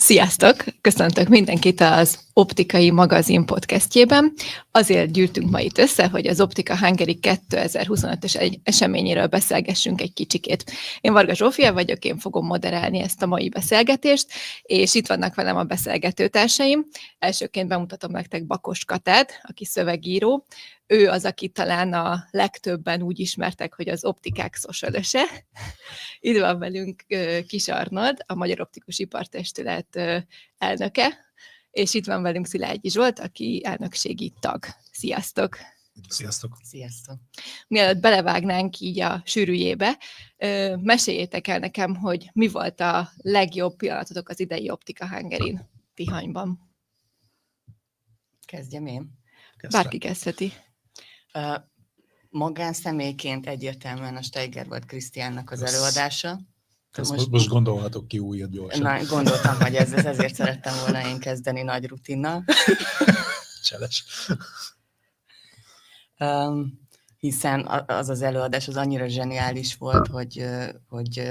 Sziasztok! Köszöntök mindenkit az Optikai Magazin podcastjében. Azért gyűltünk ma itt össze, hogy az Optika Hungary 2025-ös eseményéről beszélgessünk egy kicsikét. Én Varga Zsófia vagyok, én fogom moderálni ezt a mai beszélgetést, és itt vannak velem a beszélgetőtársaim. Elsőként bemutatom nektek Bakos Katát, aki szövegíró. Ő az, aki talán a legtöbben úgy ismertek, hogy az optikák szocialöse. Itt van velünk Kis Arnold, a Magyar Optikus Ipartestület elnöke, és itt van velünk Szilágyi Zsolt, aki elnökségi tag. Sziasztok! Sziasztok! Sziasztok! Mielőtt belevágnánk így a sűrűjébe, meséljétek el nekem, hogy mi volt a legjobb pillanatotok az idei Optika Hungaryn Tihanyban. Kezdjem én? Bárki kezdheti. Magánszemélyként egyértelműen a Steigerwald Krisztiánnak az előadása. Most gondolhatok ki újat gyorsan. Na, gondoltam, hogy ezért szerettem volna én kezdeni nagy rutinnal. Cseles. Hiszen az előadás az annyira zseniális volt, hogy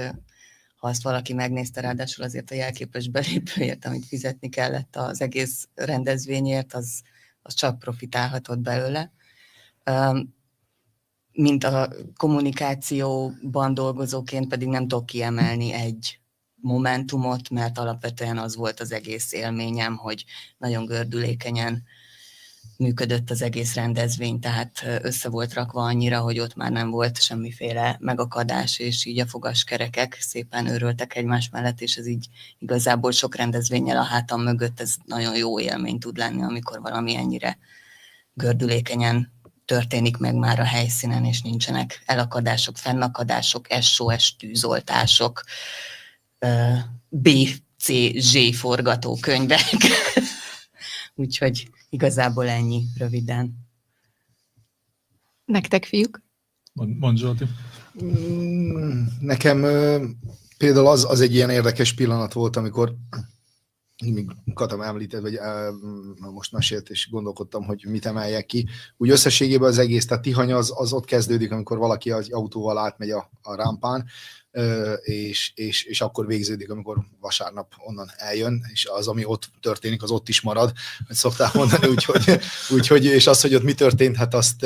ha azt valaki megnézte, ráadásul azért a jelképes belépőért, amit fizetni kellett az egész rendezvényért, az csak profitálhatott belőle. Mint a kommunikációban dolgozóként pedig nem tudok kiemelni egy momentumot, mert alapvetően az volt az egész élményem, hogy nagyon gördülékenyen működött az egész rendezvény, tehát össze volt rakva annyira, hogy ott már nem volt semmiféle megakadás, és így a fogaskerekek szépen őröltek egymás mellett, és ez így igazából sok rendezvénnyel a hátam mögött ez nagyon jó élmény tud lenni, amikor valami ennyire gördülékenyen történik meg már a helyszínen, és nincsenek elakadások, fennakadások, SOS tűzoltások, BCZ forgatókönyvek. Úgyhogy igazából ennyi röviden. Nektek, fiúk? Mondd, Zsolti. Nekem például az egy ilyen érdekes pillanat volt, amikor még Katam említett, vagy most mesélt, és gondolkodtam, hogy mit emeljek ki. Úgy összességében az egész, tehát Tihany az ott kezdődik, amikor valaki az autóval átmegy a rámpán, és akkor végződik, amikor vasárnap onnan eljön, és az, ami ott történik, az ott is marad, hogy szokták mondani, úgyhogy és az, hogy ott mi történt, hát azt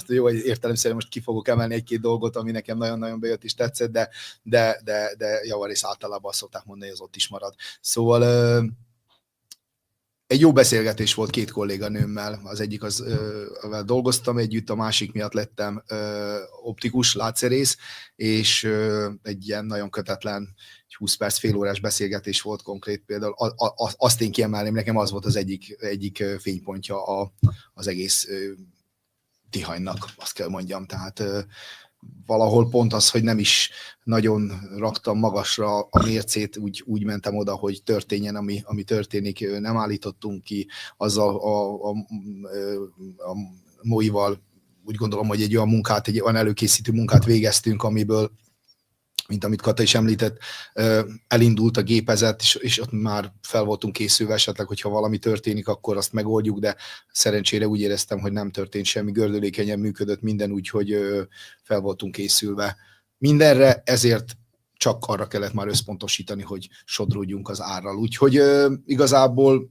jó, hogy értelemszerűen most ki fogok emelni egy-két dolgot, ami nekem nagyon-nagyon bejött és tetszett, de javarészt általában azt szokták mondani, hogy az ott is marad. Szóval egy jó beszélgetés volt két kolléganőmmel, az egyik amivel dolgoztam együtt, a másik miatt lettem optikus, látszerész, és egy ilyen nagyon kötetlen, 20 perc, fél órás beszélgetés volt konkrét például. Azt én kiemelném, nekem az volt az egyik fénypontja az egész Tihanynak, azt kell mondjam, tehát valahol pont az, hogy nem is nagyon raktam magasra a mércét, úgy mentem oda, hogy történjen, ami történik, nem állítottunk ki, azzal a Moival úgy gondolom, hogy egy olyan előkészítő munkát végeztünk, amiből, mint amit Kata is említett, elindult a gépezet, és ott már fel voltunk készülve esetleg, hogyha valami történik, akkor azt megoldjuk, de szerencsére úgy éreztem, hogy nem történt semmi, gördülékenyen működött minden, úgyhogy fel voltunk készülve mindenre, ezért csak arra kellett már összpontosítani, hogy sodródjunk az árral. Úgyhogy igazából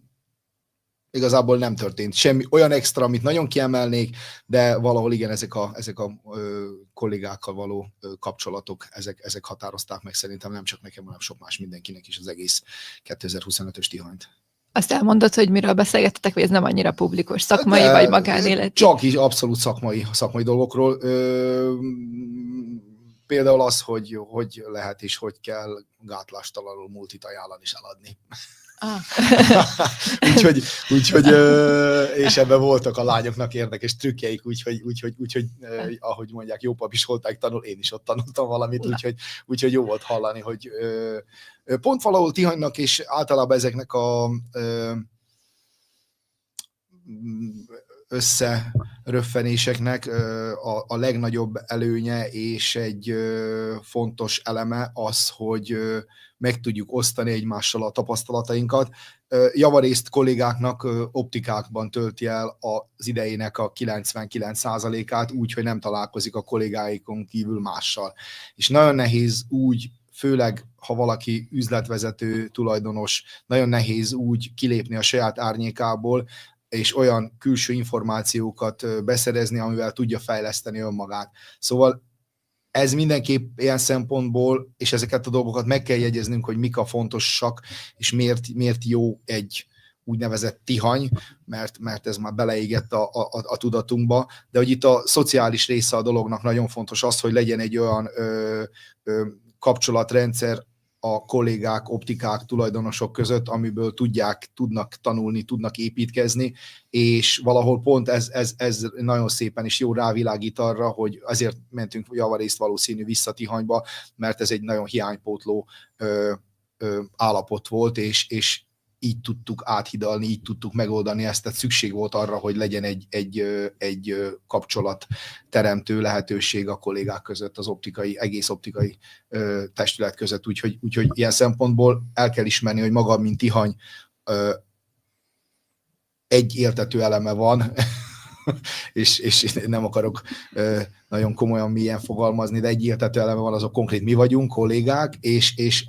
nem történt semmi olyan extra, amit nagyon kiemelnék, de valahol igen, ezek a kollégákkal való kapcsolatok, ezek határozták meg szerintem nem csak nekem, hanem sok más mindenkinek is az egész 2025-ös Tihanyt. Azt elmondod, hogy miről beszélgettetek, vagy ez nem annyira publikus, szakmai vagy magánéleti? Csak is abszolút szakmai dolgokról. Például az, hogy lehet és hogy kell gátlástalanul multit ajánlani és eladni. úgyhogy és ebben voltak a lányoknak érdekes trükkjeik, úgyhogy ahogy mondják, jó pap is volták tanul, én is ott tanultam valamit, úgyhogy jó volt hallani, hogy pont valahol Tihanynak és általában ezeknek a összeröffenéseknek a legnagyobb előnye és egy fontos eleme az, hogy meg tudjuk osztani egymással a tapasztalatainkat. Javarészt kollégáknak optikákban tölti el az idejének a 99%-át úgy, hogy nem találkozik a kollégáikon kívül mással. És nagyon nehéz úgy főleg ha valaki üzletvezető, tulajdonos, nagyon nehéz úgy kilépni a saját árnyékából, és olyan külső információkat beszerezni, amivel tudja fejleszteni önmagát. Szóval ez mindenképp ilyen szempontból, és ezeket a dolgokat meg kell jegyeznünk, hogy mik a fontosak, és miért jó egy úgynevezett tihany, mert ez már beleégett a tudatunkba, de hogy itt a szociális része a dolognak nagyon fontos az, hogy legyen egy olyan kapcsolatrendszer a kollégák, optikák, tulajdonosok között, amiből tudnak tanulni, tudnak építkezni, és valahol pont ez nagyon szépen is jó rávilágít arra, hogy azért mentünk javarészt valószínű vissza Tihanyba, mert ez egy nagyon hiánypótló állapot volt, és így tudtuk áthidalni, így tudtuk megoldani ezt, tehát szükség volt arra, hogy legyen egy kapcsolatteremtő lehetőség a kollégák között, az egész optikai testület között, úgyhogy ilyen szempontból el kell ismerni, hogy maga, mint Tihany, egy értető eleme van, és nem akarok nagyon komolyan mélyen fogalmazni, de egy értető eleme van, azok konkrét mi vagyunk, kollégák, és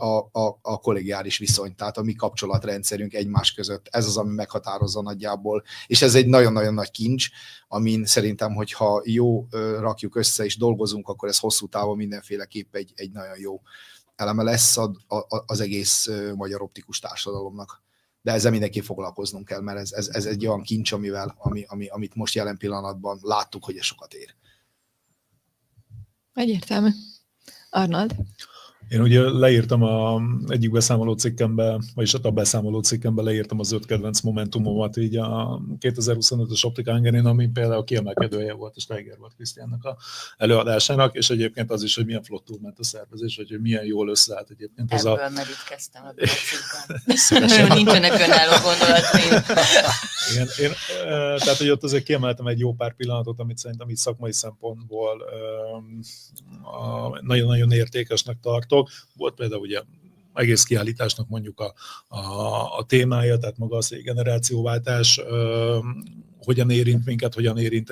a kollégiális viszony, tehát a mi kapcsolatrendszerünk egymás között. Ez az, ami meghatározza nagyjából, és ez egy nagyon-nagyon nagy kincs, amin szerintem, hogyha jó rakjuk össze és dolgozunk, akkor ez hosszú távon mindenféleképp egy nagyon jó eleme lesz az egész magyar optikus társadalomnak. De ezzel mindenképp foglalkoznunk kell, mert ez egy olyan kincs, amit most jelen pillanatban láttuk, hogy ez sokat ér. Egyértelmű. Arnold? Én ugye leírtam egyik beszámoló cikkembe, vagyis a beszámoló cikkembe leírtam az 5 kedvenc momentumomat így a 2025-ös Optika Hungarin, ami például kiemelkedője volt a Steigerwald Krisztiánnak a előadásának, és egyébként az is, hogy milyen flottul ment a szervezés, hogy milyen jól összeállt egyébként az ebből merítkeztem ebből a cikkben. Nincsenek önálló gondolataim. Igen, tehát, hogy ott azért kiemeltem egy jó pár pillanatot, amit szerintem így szakmai szempontból nagyon-nagyon értékesnek tartok. Volt például ugye egész kiállításnak mondjuk a témája, tehát maga a generációváltás, hogyan érint minket, hogyan érint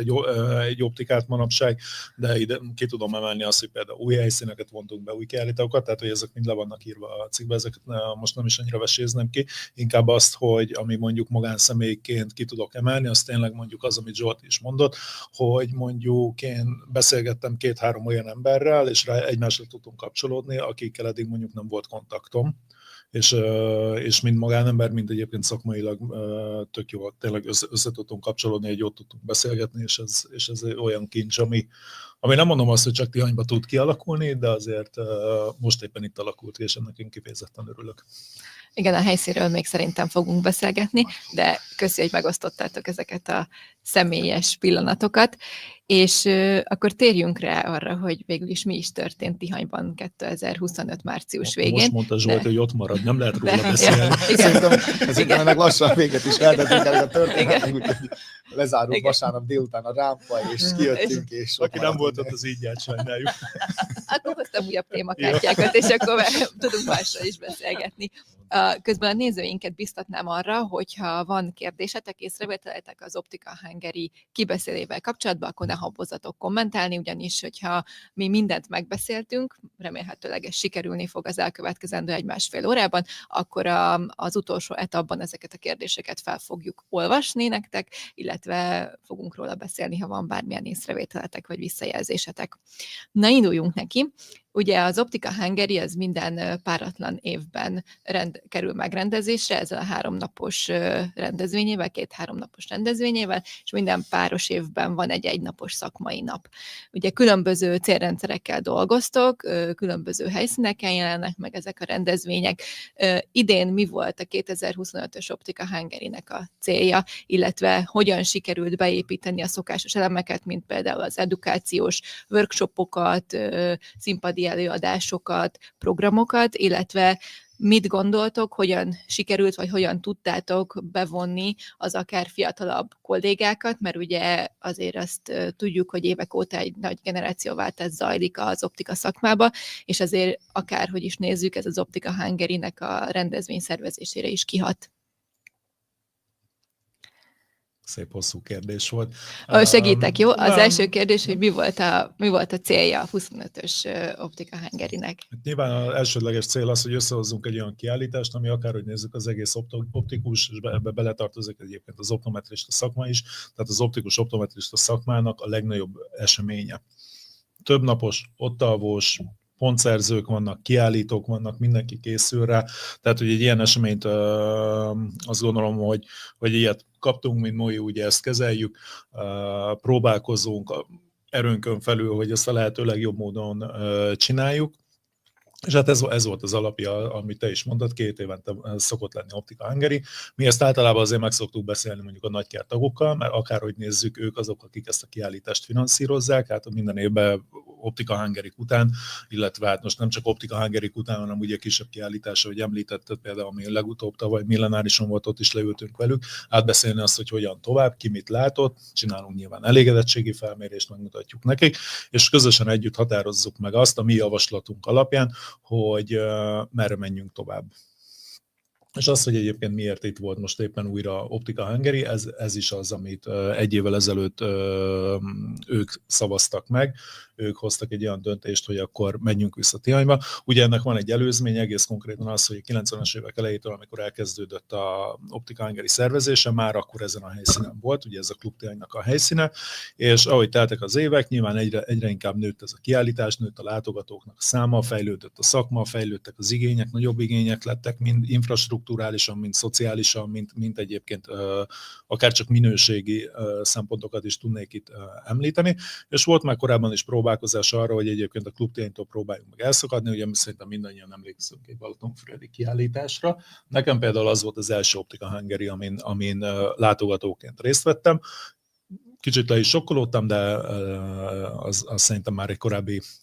egy optikát manapság, de ide ki tudom emelni azt, hogy például új helyszíneket vontunk be, új kiállítókat, tehát hogy ezek mind le vannak írva a cikkbe, ezeket most nem is annyira veséznem ki, inkább azt, hogy ami mondjuk magánszemélyként ki tudok emelni, az tényleg mondjuk az, amit Zsolt is mondott, hogy mondjuk én beszélgettem 2-3 olyan emberrel, és rá egymásra tudtunk kapcsolódni, akikkel eddig mondjuk nem volt kontaktom, és mind magánember, mind egyébként szakmailag tök jó, tényleg össze tudtunk kapcsolódni, egy jót tudtunk beszélgetni, és ez olyan kincs, ami nem mondom azt, hogy csak Tihanyba tud kialakulni, de azért most éppen itt alakult, és ennek én kifejezetten örülök. Igen, a helyszínről még szerintem fogunk beszélgetni, de köszi, hogy megosztottátok ezeket a személyes pillanatokat, és akkor térjünk rá arra, hogy végül is mi is történt Tihanyban 2025. március végén. Most mondta Zsolt, hogy ott marad, nem lehet róla beszélni. Szerintem ennek lassan véget is lehetettünk el a történet, lezárult vasárnap délután a rámpa, és kijöttünk, és aki nem volt ott, az így járt, sajnáljuk. Akkor hoztam újabb témakártyákat, és akkor tudunk mással is beszélgetni. Közben a nézőinket biztatnám arra, hogyha van kérdésetek, észrevételetek az Optika Hungary kibeszélével kapcsolatban, akkor ne habozzatok kommentálni, ugyanis, hogyha mi mindent megbeszéltünk, remélhetőleg ez sikerülni fog az elkövetkezendő 1-1,5 órában, akkor az utolsó etapban ezeket a kérdéseket fel fogjuk olvasni nektek, illetve fogunk róla beszélni, ha van bármilyen észrevételetek vagy visszajelzésetek. Na, induljunk neki. Ugye az Optika Hungary az minden páratlan évben kerül megrendezésre, ezzel a 3 napos rendezvényével, 2-3 napos rendezvényével, és minden páros évben van egy 1 napos szakmai nap. Ugye különböző célrendszerekkel dolgoztok, különböző helyszíneken jelennek meg ezek a rendezvények. Idén mi volt a 2025-ös Optika Hungary-nek a célja, illetve hogyan sikerült beépíteni a szokásos elemeket, mint például az edukációs workshopokat, színpadi előadásokat, programokat, illetve mit gondoltok, hogyan sikerült, vagy hogyan tudtátok bevonni az akár fiatalabb kollégákat, mert ugye azért azt tudjuk, hogy évek óta egy nagy generációváltás zajlik az optika szakmába, és azért akárhogy is nézzük, ez az Optika Hungary-nek a rendezvény szervezésére is kihat. szép hosszú kérdés volt. Segítek, jó? Az első kérdés, hogy mi volt a célja a 25-ös Optika Hungary-nek? Nyilván az elsődleges cél az, hogy összehozzunk egy olyan kiállítást, ami akárhogy nézzük az egész optikus, és ebbe beletartozik egyébként az optometrista szakma is, tehát az optikus optometrista szakmának a legnagyobb eseménye. Több napos, ott alvós, pontszerzők vannak, kiállítók vannak, mindenki készül rá, tehát hogy egy ilyen eseményt azt gondolom, hogy ilyet kaptunk, mint MOI, ugye ezt kezeljük, próbálkozunk erőnkön felül, hogy ezt a lehető legjobb módon csináljuk. És hát ez volt az alapja, amit te is mondtad, 2 évente szokott lenni Optika Hungary. Mi ezt általában azért meg szoktuk beszélni mondjuk a nagykert tagokkal, mert akárhogy nézzük, ők azok, akik ezt a kiállítást finanszírozzák, hát minden évben Optika Hungary után, illetve hát most nem csak Optika Hungary után, hanem ugye kisebb kiállítása, hogy említetted például, ami legutóbb tavaly millenárison volt, ott is leültünk velük, átbeszélni azt, hogy hogyan tovább, ki mit látott, csinálunk nyilván elégedettségi felmérést, megmutatjuk nekik, és közösen együtt határozzuk meg azt a mi javaslatunk alapján, hogy merre menjünk tovább. És az, hogy egyébként miért itt volt most éppen újra Optika Hungary, ez is az, amit 1 évvel ezelőtt ők szavaztak meg, ők hoztak egy olyan döntést, hogy akkor menjünk vissza Tihanyba. Ugye ennek van egy előzmény, egész konkrétan az, hogy a 90-es évek elejétől, amikor elkezdődött a Optika Hungary szervezése, már akkor ezen a helyszínen volt, ugye ez a Klub Tihanynak a helyszíne, és ahogy teltek az évek, nyilván egyre inkább nőtt ez a kiállítás, nőtt a látogatóknak a száma, fejlődött a szakma, fejlődtek az igények, nagyobb igények lettek, mind infrastrukturálisan, mind szociálisan, mind egyébként akár csak minőségi szempontokat is tudnék itt említeni, és volt már korábban is próbálkozás arra, hogy egyébként a Klub Tihanytól próbáljunk meg elszakadni, ugye szerintem mindannyian emlékszünk egy balatonfüredi kiállításra. Nekem például az volt az első Optika Hungary, amin látogatóként részt vettem. Kicsit le is sokkolódtam, de az szerintem már egy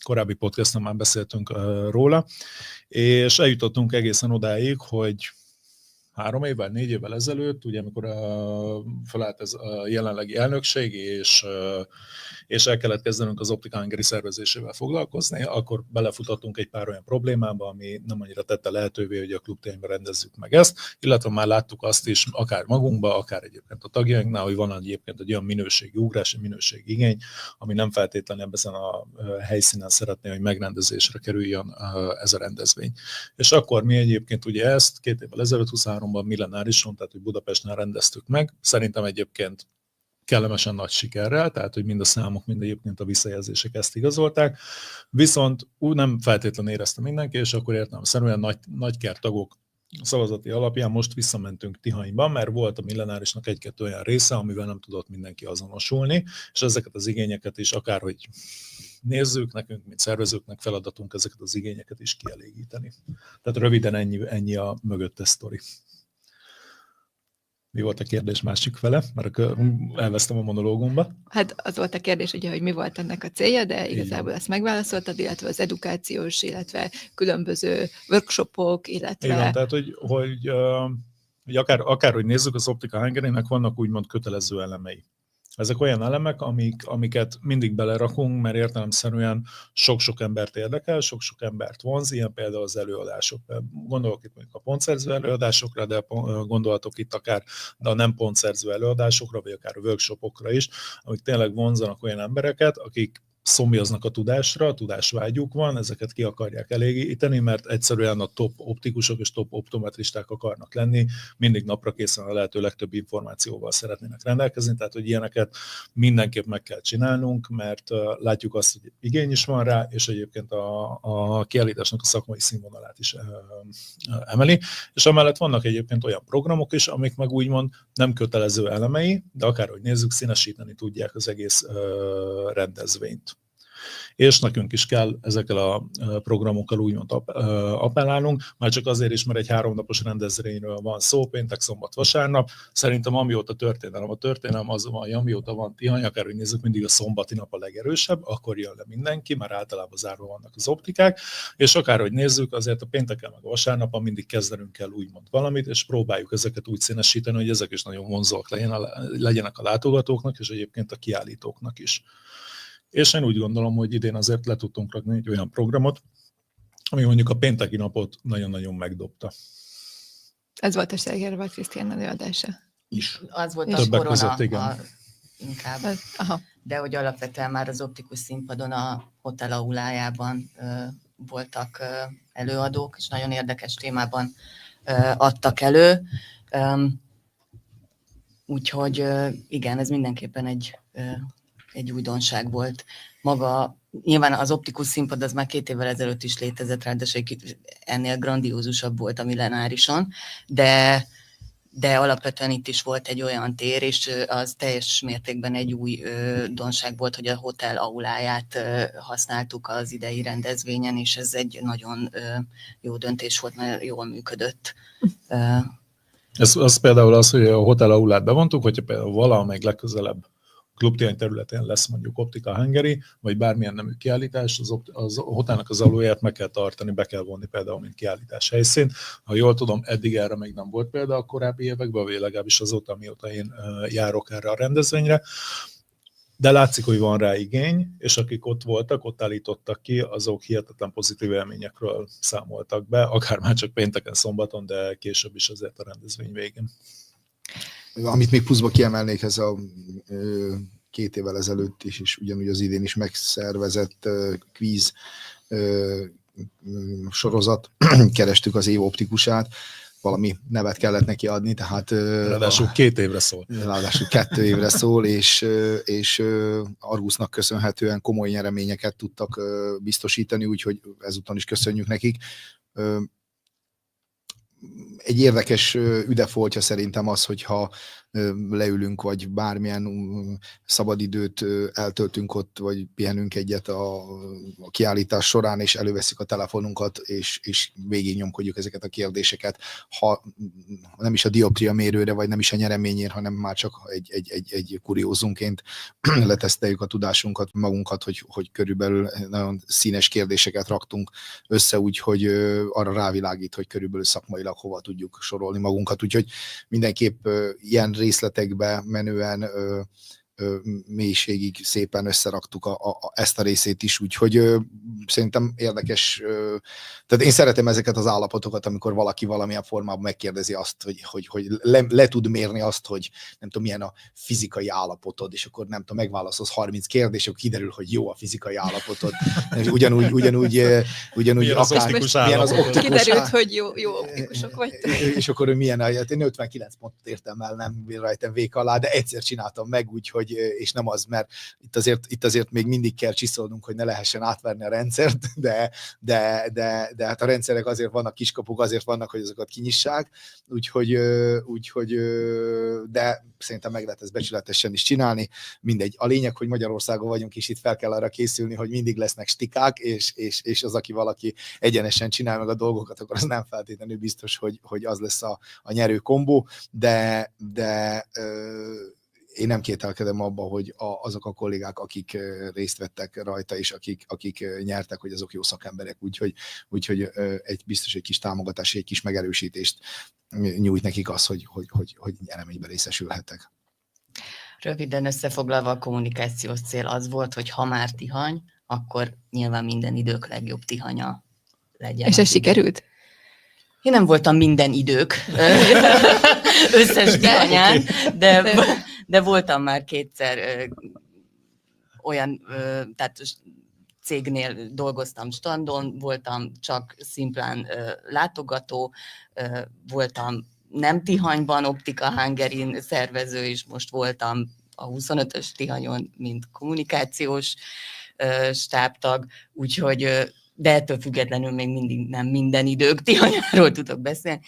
korábbi podcaston már beszéltünk róla, és eljutottunk egészen odáig, hogy 3 évvel, 4 évvel ezelőtt, ugye amikor felállt ez a jelenlegi elnökség, és el kellett kezdenünk az Optika Hungary szervezésével foglalkozni, akkor belefutottunk egy pár olyan problémába, ami nem annyira tette lehetővé, hogy a Klub Tihanyban rendezzük meg ezt, illetve már láttuk azt is, akár magunkba, akár egyébként a tagjainknál, hogy van egyébként egy olyan minőségi ugrás, egy minőségi igény, ami nem feltétlenül ezen a helyszínen szeretné, hogy megrendezésre kerüljön ez a rendezvény. És akkor mi egyébként ugye ezt 2 évvel ezelőtt, 23-ban millenárison, tehát hogy Budapesten rendeztük meg. Szerintem egyébként kellemesen nagy sikerrel, tehát hogy mind a számok, mind egyébként a visszajelzések ezt igazolták. Viszont úgy nem feltétlenül érezte mindenki, és akkor értelemszerűen nagykert tagok szavazati alapján most visszamentünk Tihanyba, mert volt a millenárisnak 1-2 olyan része, amivel nem tudott mindenki azonosulni, és ezeket az igényeket is akárhogy nézzük, nekünk, mint szervezőknek feladatunk ezeket az igényeket is kielégíteni. Tehát röviden ennyi a mögöttes sztori. Mi volt a kérdés másik fele? Mert elvesztem a monológumba. Hát az volt a kérdés, ugye, hogy mi volt ennek a célja, de igazából ezt megválaszoltad, illetve az edukációs, illetve különböző workshopok, illetve... Igen, tehát hogy akárhogy nézzük, az Optika Hungary-nek vannak úgymond kötelező elemei. Ezek olyan elemek, amiket mindig belerakunk, mert értelemszerűen sok-sok embert érdekel, sok-sok embert vonz, ilyen például az előadások. Gondolok itt mondjuk a pontszerző előadásokra, de gondolhatok itt akár a nem pontszerző előadásokra, vagy akár a workshopokra is, amik tényleg vonzanak olyan embereket, akik szomjaznak a tudásra, a tudásvágyuk van, ezeket ki akarják elégíteni, mert egyszerűen a top optikusok és top optometristák akarnak lenni, mindig napra készen a lehető legtöbb információval szeretnének rendelkezni, tehát hogy ilyeneket mindenképp meg kell csinálnunk, mert látjuk azt, hogy igény is van rá, és egyébként a kiállításnak a szakmai színvonalát is emeli, és emellett vannak egyébként olyan programok is, amik meg úgymond nem kötelező elemei, de akárhogy nézzük, színesíteni tudják az egész rendezvényt. És nekünk is kell ezekkel a programokkal úgymond appellálnunk, már csak azért is, mert egy 3 napos rendezvényről van szó, péntek, szombat, vasárnap. Szerintem amióta a történelem az van, hogy amióta van Tihany, akárhogy nézzük, mindig a szombati nap a legerősebb, akkor jön le mindenki, már általában zárva vannak az optikák, és akárhogy nézzük, azért a pénteken meg a vasárnapon mindig kezdenünk el úgymond valamit, és próbáljuk ezeket úgy színesíteni, hogy ezek is nagyon vonzóak legyenek a látogatóknak, és egyébként a kiállítóknak is. És én úgy gondolom, hogy idén azért le tudtunk rakni egy olyan programot, ami mondjuk a pénteki napot nagyon-nagyon megdobta. Ez volt a Steger Krisztián előadása. is. Az volt a Többek korona között, igen. inkább. Aha. De hogy alapvetően már az optikus színpadon a hotel aulájában voltak előadók, és nagyon érdekes témában adtak elő. Úgyhogy igen, ez mindenképpen egy újdonság volt. Maga, nyilván az optikus színpad az már 2 évvel ezelőtt is létezett, ráadásul ennél grandiózusabb volt a Millenárison, de alapvetően itt is volt egy olyan tér, és az teljes mértékben egy újdonság volt, hogy a hotel auláját használtuk az idei rendezvényen, és ez egy nagyon jó döntés volt, mert jól működött. Ez például az, hogy a hotel aulát bevontuk, hogyha például valamelyik legközelebb klubtihany területén lesz mondjuk Optika Hungary, vagy bármilyen nemű kiállítás, az hotelnak az alulját meg kell tartani, be kell vonni például, mint kiállítás helyszín. Ha jól tudom, eddig erre még nem volt példa a korábbi években, vagy legalábbis azóta, mióta én járok erre a rendezvényre. De látszik, hogy van rá igény, és akik ott voltak, ott állítottak ki, azok hihetetlen pozitív élményekről számoltak be, akár már csak pénteken, szombaton, de később is azért a rendezvény végén. Amit még pluszba kiemelnék, ez a 2 évvel ezelőtt is, és ugyanúgy az idén is megszervezett kvíz sorozat, kerestük az év optikusát, valami nevet kellett neki adni, tehát... Ráadásul 2 évre szól. Ráadásul 2 évre szól, és Argusnak köszönhetően komoly nyereményeket tudtak biztosítani, úgyhogy ezúton is köszönjük nekik. Egy érdekes üdefoltja szerintem az, hogyha leülünk, vagy bármilyen szabadidőt eltöltünk ott, vagy pihenünk egyet a kiállítás során, és előveszük a telefonunkat, és végignyomkodjuk ezeket a kérdéseket. Ha nem is a dioptria mérőre, vagy nem is a nyereményért, hanem már csak egy kuriózumként leteszteljük a tudásunkat, magunkat, hogy körülbelül nagyon színes kérdéseket raktunk össze, úgyhogy arra rávilágít, hogy körülbelül szakmailag hova tudjuk sorolni magunkat. Úgyhogy mindenképp ilyen részletekbe menően mélységig szépen összeraktuk ezt a részét is, úgyhogy szerintem érdekes, tehát én szeretem ezeket az állapotokat, amikor valaki valamilyen formában megkérdezi azt, hogy le tud mérni azt, hogy nem tudom, milyen a fizikai állapotod, és akkor nem tudom, megválaszolsz 30 kérdést, akkor kiderül, hogy jó a fizikai állapotod. Ugyanúgy milyen az optikus állapotod. Kiderült, hogy jó optikusok vagytok. És akkor milyen, hát én 59 pontot értem el, nem rajtam vék alá, de egyszer csináltam meg, úgyhogy és nem az, mert itt azért még mindig kell csiszolnunk, hogy ne lehessen átverni a rendszert, de hát a rendszerek azért vannak kiskapuk, azért vannak, hogy azokat kinyissák, úgyhogy de szerintem meg lehet ezt becsületesen is csinálni. Mindegy. A lényeg, hogy Magyarországon vagyunk, és itt fel kell arra készülni, hogy mindig lesznek stikák, és az, aki valaki egyenesen csinál meg a dolgokat, akkor az nem feltétlenül biztos, hogy az lesz a nyerő kombó, de én nem kételkedem abba, hogy azok a kollégák, akik részt vettek rajta, és akik nyertek, hogy azok jó szakemberek, úgyhogy biztos egy kis támogatás, egy kis megerősítést nyújt nekik az, hogy nyereményben részesülhettek. Röviden összefoglalva, a kommunikációs cél az volt, hogy ha már Tihany, akkor nyilván minden idők legjobb Tihanya legyen. És ez sikerült? Én nem voltam minden idők összes Tihanyán, de voltam már 2-szer olyan, tehát cégnél dolgoztam standon, voltam csak szimplán látogató, voltam nem Tihanyban, Optika Hungaryn szervező, és most voltam a 25-ös Tihanyon, mint kommunikációs stábtag, úgyhogy de ettől függetlenül még mindig nem minden idők Tihanyáról tudok beszélni.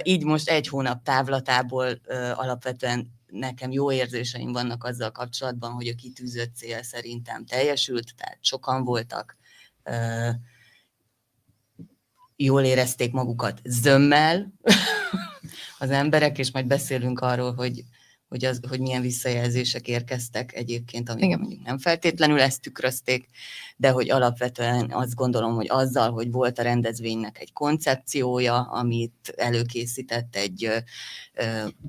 Így most 1 hónap távlatából alapvetően nekem jó érzéseim vannak azzal kapcsolatban, hogy a kitűzött cél szerintem teljesült, tehát sokan voltak, jól érezték magukat zömmel az emberek, és majd beszélünk arról, hogy milyen visszajelzések érkeztek egyébként, amik mondjuk nem feltétlenül ezt tükrözték, de hogy alapvetően azt gondolom, hogy azzal, hogy volt a rendezvénynek egy koncepciója, amit előkészített egy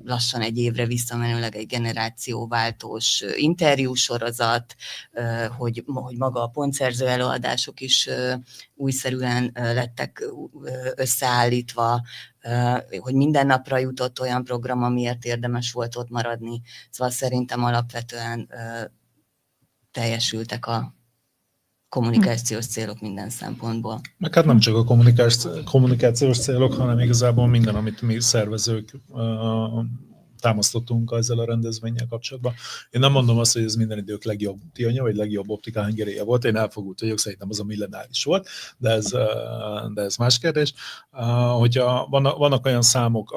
lassan 1 évre visszamenőleg egy generációváltós interjúsorozat, hogy maga a pontszerző előadások is újszerűen lettek összeállítva, hogy minden napra jutott olyan program, amiért érdemes volt ott maradni. Szóval szerintem alapvetően teljesültek a kommunikációs célok minden szempontból. Meg hát nem csak a kommunikációs célok, hanem igazából minden, amit mi szervezők támasztottunk ezzel a rendezvénnyel kapcsolatban. Én nem mondom azt, hogy ez minden idők legjobb Tianja, vagy legjobb Optika Hungaryje volt. Én elfogult vagyok, szerintem az a millenáris volt, de ez más kérdés. Hogyha vannak olyan számok,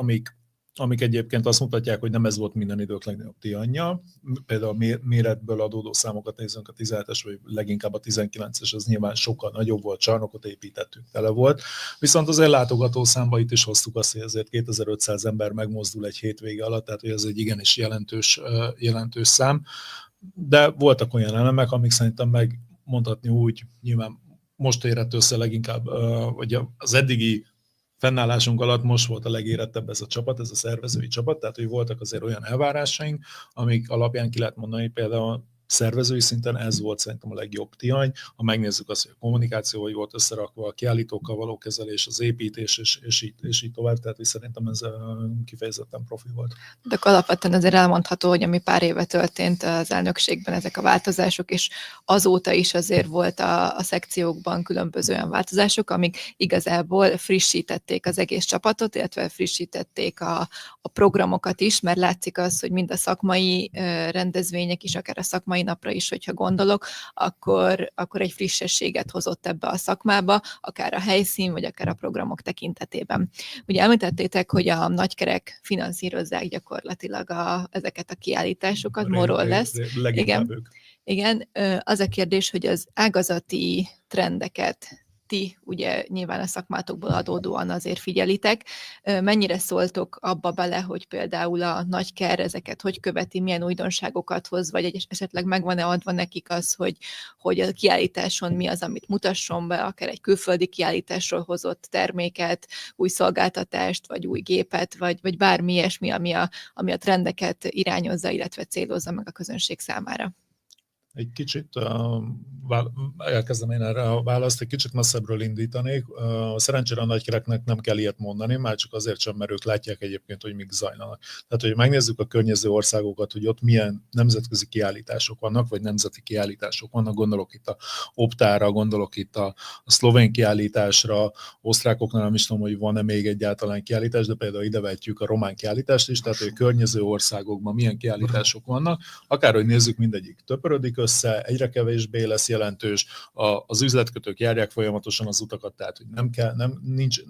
amik egyébként azt mutatják, hogy nem ez volt minden idők legnagyobb Tianja. Például a méretből adódó számokat nézzünk, a 17-es, vagy leginkább a 19-es, az nyilván sokkal nagyobb volt, csarnokot építettünk, tele volt. Viszont azért látogató számba itt is hoztuk azt, hogy azért 2500 ember megmozdul egy hétvége alatt, tehát hogy ez egy igenis jelentős szám. De voltak olyan elemek, amik szerintem megmondhatni úgy, nyilván most érett össze leginkább, vagy az eddigi fennállásunk alatt most volt a legérettebb ez a csapat, ez a szervezői csapat, tehát hogy voltak azért olyan elvárásaink, amik alapján ki lehet mondani, például szervezői szinten ez volt szerintem a legjobb Tihany. Ha megnézzük azt, hogy a kommunikáció hogy volt összerakva, a kiállítókkal való kezelés, az építés, és így tovább, tehát szerintem ez kifejezetten profi volt. De alapvetően azért elmondható, hogy ami pár éve történt az elnökségben ezek a változások, és azóta is azért volt a szekciókban különböző olyan változások, amik igazából frissítették az egész csapatot, illetve frissítették a programokat is, mert látszik az, hogy mind a szakmai rendezvények is, akár a szakmai napra is, hogyha gondolok, akkor egy frissességet hozott ebbe a szakmába, akár a helyszín, vagy akár a programok tekintetében. Ugye említettétek, hogy a nagykerek finanszírozzák gyakorlatilag ezeket a kiállításokat, Morról lesz. Igen, az a kérdés, hogy az ágazati trendeket ti ugye nyilván a szakmátokból adódóan azért figyelitek. Mennyire szóltok abba bele, hogy például a nagyker ezeket hogy követi, milyen újdonságokat hoz, vagy esetleg megvan-e adva nekik az, hogy a kiállításon mi az, amit mutasson be, akár egy külföldi kiállításról hozott terméket, új szolgáltatást, vagy új gépet, vagy bármi ilyesmi, ami a trendeket irányozza, illetve célozza meg a közönség számára. Egy kicsit, elkezdem én erre a választ, egy kicsit messzebbről indítanék. Szerencsére a nagykereknek nem kell ilyet mondani, már csak azért sem, mert ők látják egyébként, hogy mik zajlanak. Tehát, hogy megnézzük a környező országokat, hogy ott milyen nemzetközi kiállítások vannak, vagy nemzeti kiállítások vannak, gondolok itt a Optára, gondolok itt a szlovén kiállításra, osztrákoknál nem is tudom, hogy van-e még egyáltalán kiállítás, de például ide vetjük a román kiállítást is, tehát, hogy a környező országokban milyen kiállítások vannak, akárhogy nézzük, mindegyik töpörödik össze, egyre kevésbé lesz jelentős, az üzletkötők járják folyamatosan az utakat, tehát hogy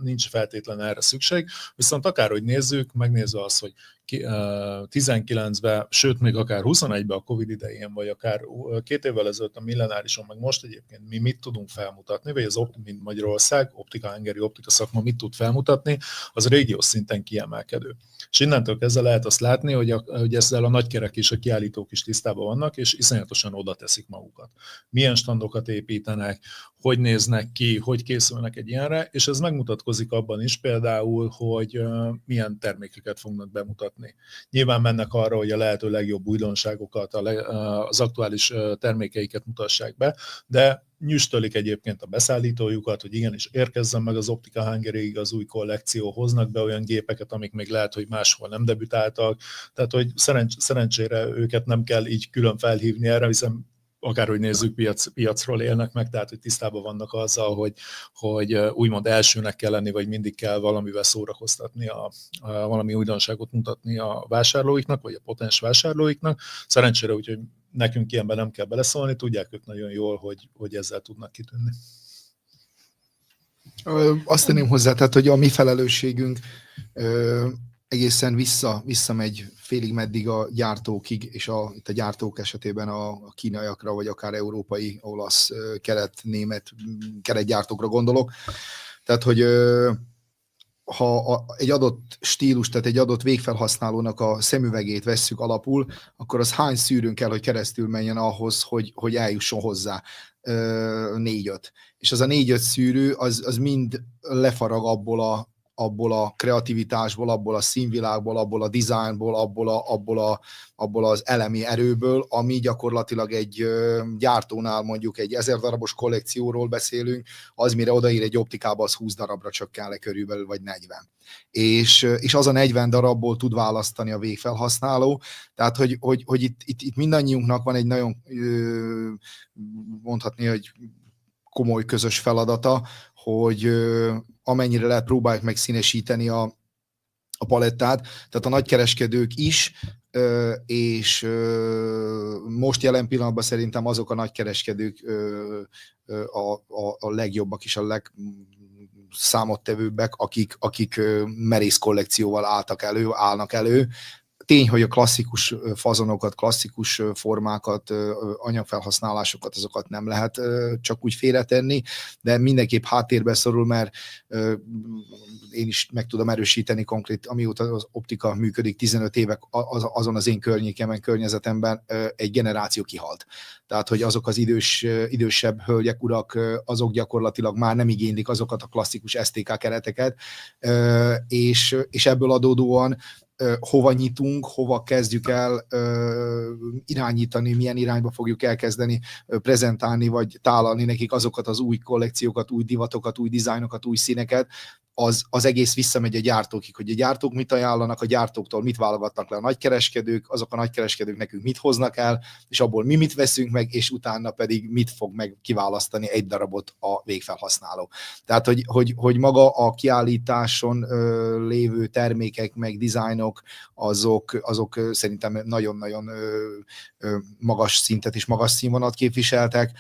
nincs feltétlenül erre szükség, viszont akárhogy nézzük, megnézve azt, hogy 19-ben, sőt még akár 21-ben a Covid idején, vagy akár 2 évvel ezelőtt a millenárison, meg most egyébként mi mit tudunk felmutatni, vagy az mint Magyarország, Optika Hungary, optika szakma mit tud felmutatni, az régiós szinten kiemelkedő. És innentől kezdve lehet azt látni, hogy ezzel a nagykerek és a kiállítók is tisztában vannak, és iszonyatosan oda teszik magukat. Milyen standokat építenek, hogy néznek ki, hogy készülnek egy ilyenre, és ez megmutatkozik abban is például, hogy milyen termékeket fognak bemutatni. Nyilván mennek arra, hogy a lehető legjobb újdonságokat, az aktuális termékeiket mutassák be, de nyüstölik egyébként a beszállítójukat, hogy igenis érkezzen meg az Optika Hungaryig az új kollekció, hoznak be olyan gépeket, amik még lehet, hogy máshol nem debütáltak, tehát hogy szerencsére őket nem kell így külön felhívni erre, hiszen akárhogy nézzük, piacról élnek meg, tehát hogy tisztában vannak azzal, hogy úgymond elsőnek kell lenni, vagy mindig kell valamivel szórakoztatni, valami újdonságot mutatni a vásárlóiknak, vagy a potens vásárlóiknak. Szerencsére úgyhogy nekünk ilyenben nem kell beleszólni, tudják ők nagyon jól, hogy ezzel tudnak kitűnni. Azt tenném hozzá, tehát, hogy a mi felelősségünk egészen visszamegy félig meddig a gyártókig, és itt a gyártók esetében a kínaiakra, vagy akár európai, olasz, kelet-német keretgyártókra gondolok. Tehát, hogy ha egy adott stílus, tehát egy adott végfelhasználónak a szemüvegét vesszük alapul, akkor az hány szűrőn kell, hogy keresztül menjen ahhoz, hogy eljusson hozzá 4-5. És az a 4-5 szűrő, az mind lefarag abból abból a kreativitásból, abból a színvilágból, abból a dizájnból, abból az elemi erőből, ami gyakorlatilag egy gyártónál mondjuk egy 1000 darabos kollekcióról beszélünk, az mire odaír egy optikába, az 20 darabra csökken le körülbelül, vagy 40. És az a 40 darabból tud választani a végfelhasználó, tehát hogy itt mindannyiunknak van egy nagyon, mondhatni, hogy komoly közös feladata, hogy amennyire lehet próbáljuk meg színesíteni a palettát, tehát a nagykereskedők is, és most jelen pillanatban szerintem azok a nagykereskedők a legjobbak és a legszámottevőbbek, akik merész kollekcióval állnak elő. Tény, hogy a klasszikus fazonokat, klasszikus formákat, anyagfelhasználásokat, azokat nem lehet csak úgy félretenni, de mindenképp háttérbe szorul, mert én is meg tudom erősíteni konkrét, amióta az optika működik 15 évek, azon az én környékemen, környezetemben egy generáció kihalt. Tehát, hogy azok az idősebb hölgyek, urak, azok gyakorlatilag már nem igénylik azokat a klasszikus STK kereteket, és ebből adódóan hova nyitunk, hova kezdjük el irányítani, milyen irányba fogjuk elkezdeni prezentálni, vagy tálalni nekik azokat az új kollekciókat, új divatokat, új dizájnokat, új színeket, az egész visszamegy a gyártókig, hogy a gyártók mit ajánlanak, a gyártóktól mit válogatnak le a nagykereskedők, azok a nagykereskedők nekünk mit hoznak el, és abból mi mit veszünk meg, és utána pedig mit fog meg kiválasztani egy darabot a végfelhasználó. Tehát, hogy maga a kiállításon lévő termékek, meg dizájnok, azok szerintem nagyon-nagyon magas szintet és magas színvonalat képviseltek.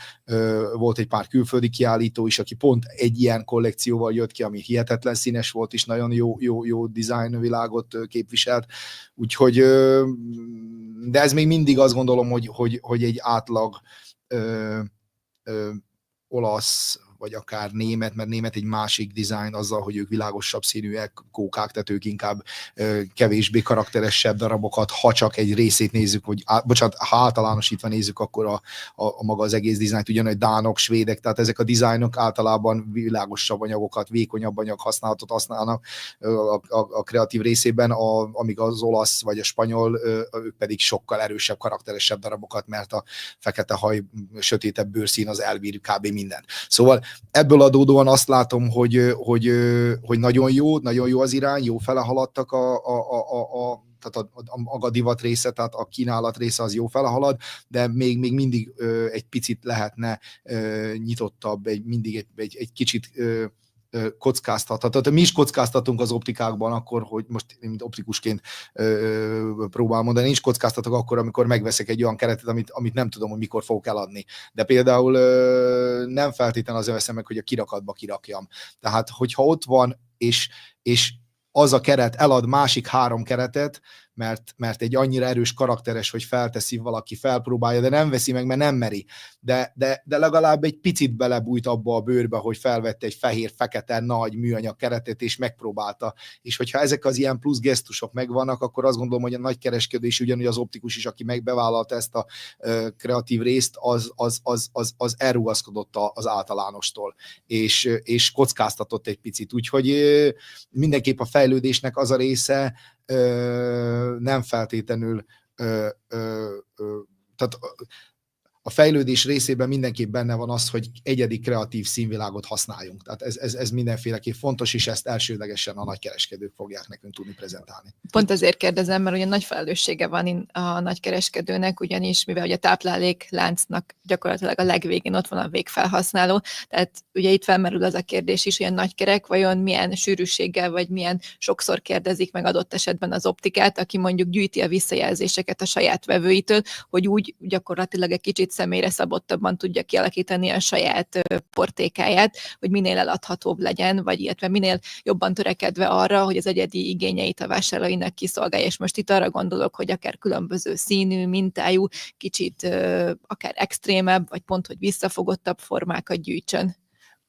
Volt egy pár külföldi kiállító is, aki pont egy ilyen kollekcióval jött ki, ami hihetetlen színes volt, és nagyon jó design világot képviselt. Úgyhogy, de ez még mindig azt gondolom, hogy egy átlag olasz, vagy akár német, mert német egy másik dizájn azzal, hogy ők világosabb színűek, kókák, tehát ők inkább kevésbé karakteresebb darabokat, ha csak egy részét nézzük, ha általánosítva nézzük, akkor a maga az egész dizájnt, ugyanúgy dánok, svédek, tehát ezek a dizájnok általában világosabb anyagokat, vékonyabb anyaghasználatot használnak a kreatív részében, amíg az olasz vagy a spanyol, ők pedig sokkal erősebb, karakteresebb darabokat, mert a fekete haj, sötétebb bőrszín az elbír kb. Mindent. Szóval ebből adódóan azt látom, hogy nagyon jó az irány, jó fele haladtak tehát a divat része, tehát a kínálat része az jó fele halad, de még mindig egy picit lehetne nyitottabb, mindig egy kicsit kockáztathat. Tehát mi is kockáztatunk az optikákban akkor, hogy most én mint optikusként próbálom mondani, én is kockáztatok akkor, amikor megveszek egy olyan keretet, amit nem tudom, hogy mikor fogok eladni. De például nem feltétlenül az veszem meg, hogy a kirakatba kirakjam. Tehát, hogyha ott van, és az a keret elad másik 3 keretet, mert egy annyira erős karakteres, hogy felteszi valaki, felpróbálja, de nem veszi meg, mert nem meri. De legalább egy picit belebújt abba a bőrbe, hogy felvette egy fehér-fekete nagy műanyag keretet, és megpróbálta. És hogyha ezek az ilyen plusz gesztusok megvannak, akkor azt gondolom, hogy a nagykereskedő is, ugyanúgy az optikus is, aki megbevállalta ezt a kreatív részt, az elrugaszkodott az általánostól, és kockáztatott egy picit. Úgyhogy mindenképp a fejlődésnek az a része, nem feltétlenül, tehát a fejlődés részében mindenképp benne van az, hogy egyedi kreatív színvilágot használjunk. Tehát ez mindenféleképp fontos, és ezt elsődlegesen a nagykereskedők fogják nekünk tudni prezentálni. Pont azért kérdezem, mert ugye nagy felelőssége van a nagykereskedőnek, ugyanis mivel ugye a táplálékláncnak gyakorlatilag a legvégén ott van a végfelhasználó, tehát ugye itt felmerül az a kérdés is, hogy a nagykerek vajon milyen sűrűséggel, vagy milyen sokszor kérdezik meg adott esetben az optikát, aki mondjuk gyűjti a visszajelzéseket a saját vevőitől, hogy úgy gyakorlatilag egy kicsit személyre szabottabban tudja kialakítani a saját portékáját, hogy minél eladhatóbb legyen, vagy illetve minél jobban törekedve arra, hogy az egyedi igényeit a vásárlóinak kiszolgálja. És most itt arra gondolok, hogy akár különböző színű, mintájú, kicsit akár extrémebb, vagy pont, hogy visszafogottabb formákat gyűjtsön.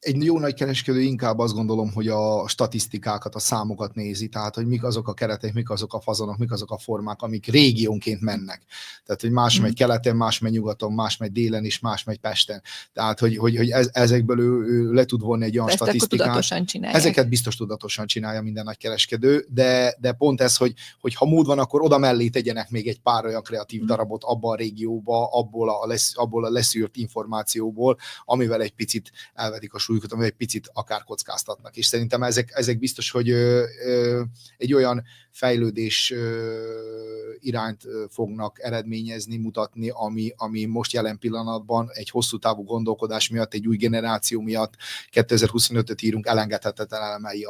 egy jó nagy kereskedő inkább azt gondolom, hogy a statisztikákat, a számokat nézi, tehát hogy mik azok a keretek, mik azok a fazonok, mik azok a formák, amik régiónként mennek. Tehát, hogy más megy keleten, más megy nyugaton, más megy délen is, más megy Pesten. Tehát, hogy ezekből ő le tud vonni egy olyan statisztikát. Ezeket biztos tudatosan csinálja minden nagy kereskedő, de pont ez, hogy ha mód van, akkor oda mellé tegyenek még egy pár olyan kreatív darabot abban a régióba, abból a leszűrt információból, amivel egy picit elvetik a súlyukat, amivel egy picit akár kockáztatnak. És szerintem ezek biztos, hogy egy olyan fejlődés irányt fognak eredményezni, mutatni, ami most jelen pillanatban egy hosszú távú gondolkodás miatt, egy új generáció miatt 2025-öt írunk, elengedhetetlen elemei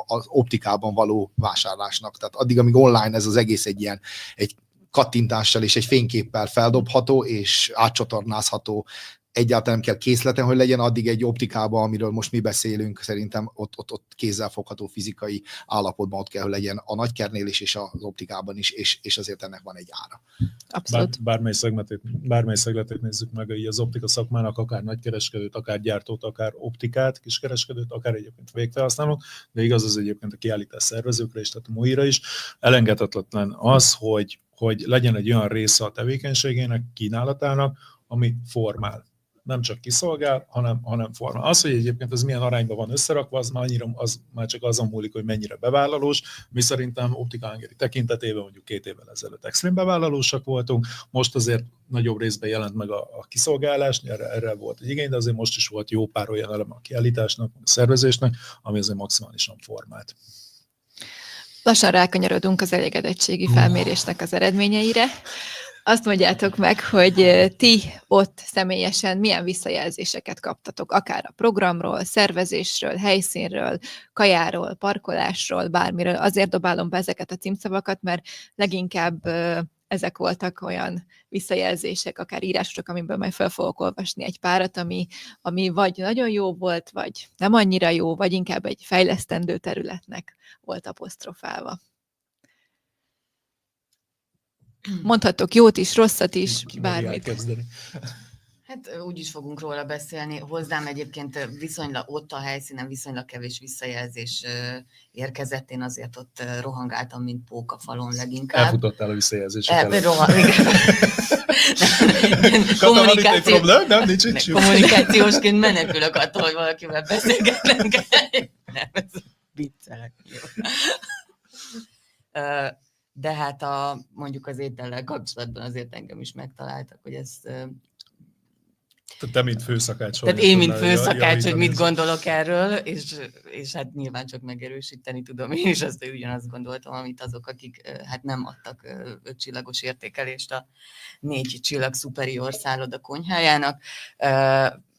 az optikában való vásárlásnak. Tehát addig, amíg online ez az egész egy kattintással és egy fényképpel feldobható és átcsatornázható, egyáltalán nem kell készleten, hogy legyen, addig egy optikában, amiről most mi beszélünk, szerintem ott kézzelfogható fizikai állapotban ott kell, hogy legyen a nagykernél is, és az optikában is, és azért ennek van egy ára. Abszolút. Bármely szegletét nézzük meg, így az optika szakmának akár nagykereskedőt, akár gyártót, akár optikát, kiskereskedőt, akár egyébként végfelhasználók, de igaz az egyébként a kiállítás szervezőkre is, tehát a MOI-ra is. Elengedhetetlen az, hogy legyen egy olyan része a tevékenységének, kínálatának, ami formál. Nem csak kiszolgál, hanem formál. Az, hogy egyébként ez milyen arányban van összerakva, az már csak azon múlik, hogy mennyire bevállalós. Mi szerintem Optika Hungary tekintetében mondjuk 2 évvel ezelőtt extrém bevállalósak voltunk, most azért nagyobb részben jelent meg a kiszolgálás, erre volt egy igény, de azért most is volt jó pár olyan eleme a kiállításnak, a szervezésnek, ami azért maximálisan formált. Lassan rákanyarodunk az elégedettségi felmérésnek az eredményeire. Azt mondjátok meg, hogy ti ott személyesen milyen visszajelzéseket kaptatok, akár a programról, szervezésről, helyszínről, kajáról, parkolásról, bármiről. Azért dobálom be ezeket a címszavakat, mert leginkább ezek voltak olyan visszajelzések, akár írások, amiből majd fel fogok olvasni egy párat, ami vagy nagyon jó volt, vagy nem annyira jó, vagy inkább egy fejlesztendő területnek volt apostrofálva. Mondhattok jót is, rosszat is, bármit. Hát úgy is fogunk róla beszélni. Hozzám egyébként viszonylag ott a helyszínen viszonylag kevés visszajelzés érkezett. Én azért ott rohangáltam, mint pók a falon leginkább. Elfutottál a visszajelzéseket. Kommunikációsként menekülök attól, hogy valakivel beszélgetnek. Nem, ez viccelek. De hát mondjuk az étellel kapcsolatban azért engem is megtaláltak, hogy ez... Te, mint főszakács. Tehát én, mint főszakács, hogy mit gondolok erről, és hát nyilván csak megerősíteni tudom én is azt, hogy ugyanazt gondoltam, amit azok, akik hát nem adtak 5 csillagos értékelést a 4 csillag superior szálloda konyhájának,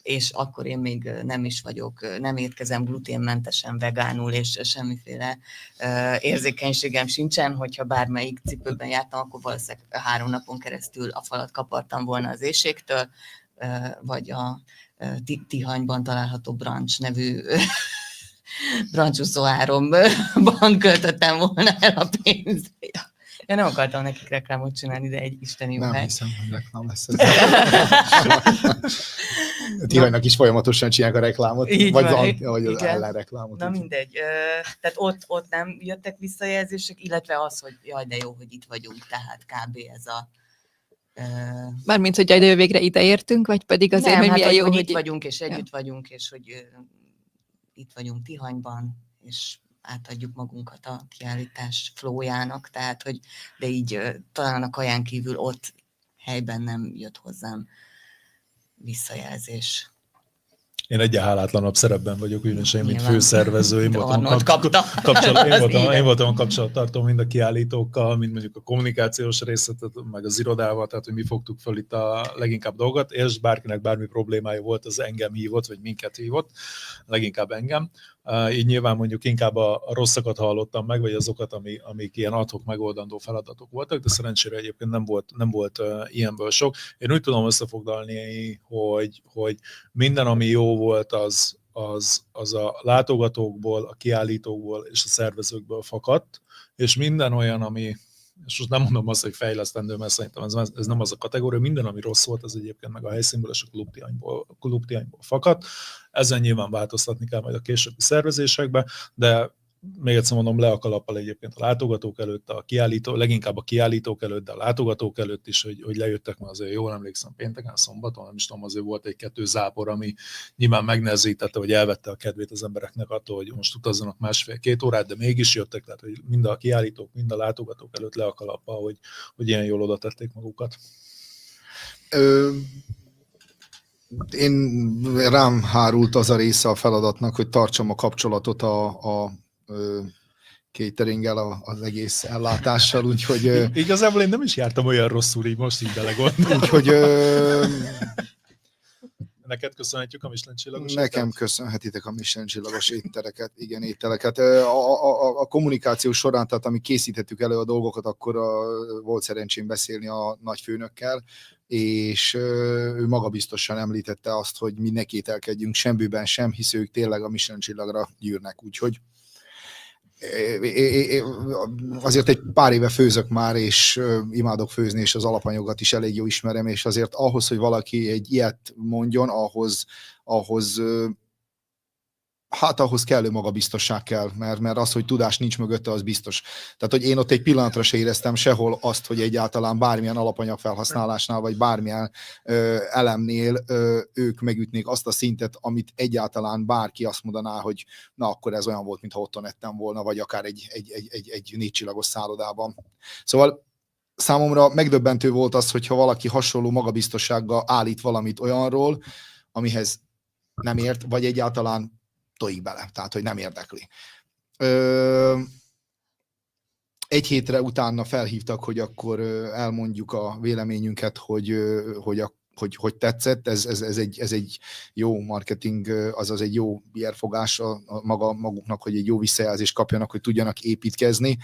és akkor én még nem is vagyok, nem étkezem gluténmentesen, vegánul, és semmiféle érzékenységem sincsen, hogyha bármelyik cipőben jártam, akkor valószínűleg 3 napon keresztül a falat kapartam volna az éhségtől, vagy a Tihanyban található Brunch nevű brancsúszóáromban költöttem volna el a pénzt. Én nem akartam nekik reklámot csinálni, de egy isteni jó hely. Nem hiszem, hogy reklám lesz ez. Tihanynak is folyamatosan csinálják a reklámot, vagy az ellenreklámot. Na mindegy. Tehát ott nem jöttek visszajelzések, illetve az, hogy jaj, de jó, hogy itt vagyunk, tehát kb. Ez a... Mármint, hogy jaj, de végre ide értünk, vagy pedig azért, nem, hogy milyen jó, hogy itt vagyunk, és együtt vagyunk, és hogy itt vagyunk Tihanyban, és átadjuk magunkat a kiállítás flójának, tehát, hogy de így talán a kaján kívül ott helyben nem jött hozzám visszajelzés. Én egy hálátlanabb szerepben vagyok, ugyanis mint főszervező. Én voltam kapcsolattartó mind a kiállítókkal, mind mondjuk a kommunikációs részlet, meg az irodával, tehát hogy mi fogtuk föl itt a leginkább dolgot, és bárkinek bármi problémája volt, az engem hívott, vagy minket hívott, leginkább engem. Így nyilván mondjuk inkább a rosszakat hallottam meg, vagy azokat, amik ilyen ad-hoc megoldandó feladatok voltak, de szerencsére egyébként nem volt ilyenből sok. Én úgy tudom összefoglalni, hogy minden, ami jó volt, az a látogatókból, a kiállítókból és a szervezőkből fakadt, és minden olyan, ami és most nem mondom azt, hogy fejlesztendő, mert szerintem ez nem az a kategória, minden, ami rossz volt, az egyébként meg a helyszínből és a klubtihanyból fakadt. Ezen nyilván változtatni kell majd a későbbi szervezésekbe, de még egyszer mondom, le a kalappal egyébként a látogatók előtt, leginkább a kiállítók előtt, de a látogatók előtt is, hogy lejöttek, mert azért jól emlékszem, pénteken, szombaton, nem is tudom, azért volt egy-kettő zápor, ami nyilván megnehezítette, hogy elvette a kedvét az embereknek attól, hogy most utazzanak másfél-két órát, de mégis jöttek, tehát hogy mind a kiállítók, mind a látogatók előtt le a kalappal, hogy ilyen jól oda tették magukat. Rám hárult az a része a feladatnak, hogy tartsam a kapcsolatot a cateringgel, az egész ellátással, úgyhogy... Igazából én nem is jártam olyan rosszul, így most így belegondolom. Úgyhogy... Neked köszönhetjük a Michelin csillagos Nekem köszönhetitek a Michelin csillagos ételeket. A kommunikáció során, tehát amíg készítettük elő a dolgokat, akkor volt szerencsém beszélni a nagyfőnökkel, és ő magabiztosan említette azt, hogy mi ne kételkedjünk semmiből sem, hisz ők tényleg a Michelin csillagra gyűrnek. Úgyhogy azért egy pár éve főzök már, és imádok főzni, és az alapanyagokat is elég jó ismerem, és azért ahhoz, hogy valaki egy ilyet mondjon, ahhoz kellő magabiztosság kell, mert az, hogy tudás nincs mögötte, az biztos. Tehát, hogy én ott egy pillanatra se éreztem sehol azt, hogy egyáltalán bármilyen alapanyag felhasználásnál, vagy bármilyen elemnél ők megütnék azt a szintet, amit egyáltalán bárki azt mondaná, hogy na, akkor ez olyan volt, mintha otthon ettem volna, vagy akár egy 4 csillagos szállodában. Szóval számomra megdöbbentő volt az, hogyha valaki hasonló magabiztossággal állít valamit olyanról, amihez nem ért, vagy egyáltalán tojik bele, tehát, hogy nem érdekli. Egy hétre utána felhívtak, hogy akkor elmondjuk a véleményünket, hogy tetszett, ez egy jó marketing, azaz egy jó PR-fogás maguknak, hogy egy jó visszajelzést kapjanak, hogy tudjanak építkezni.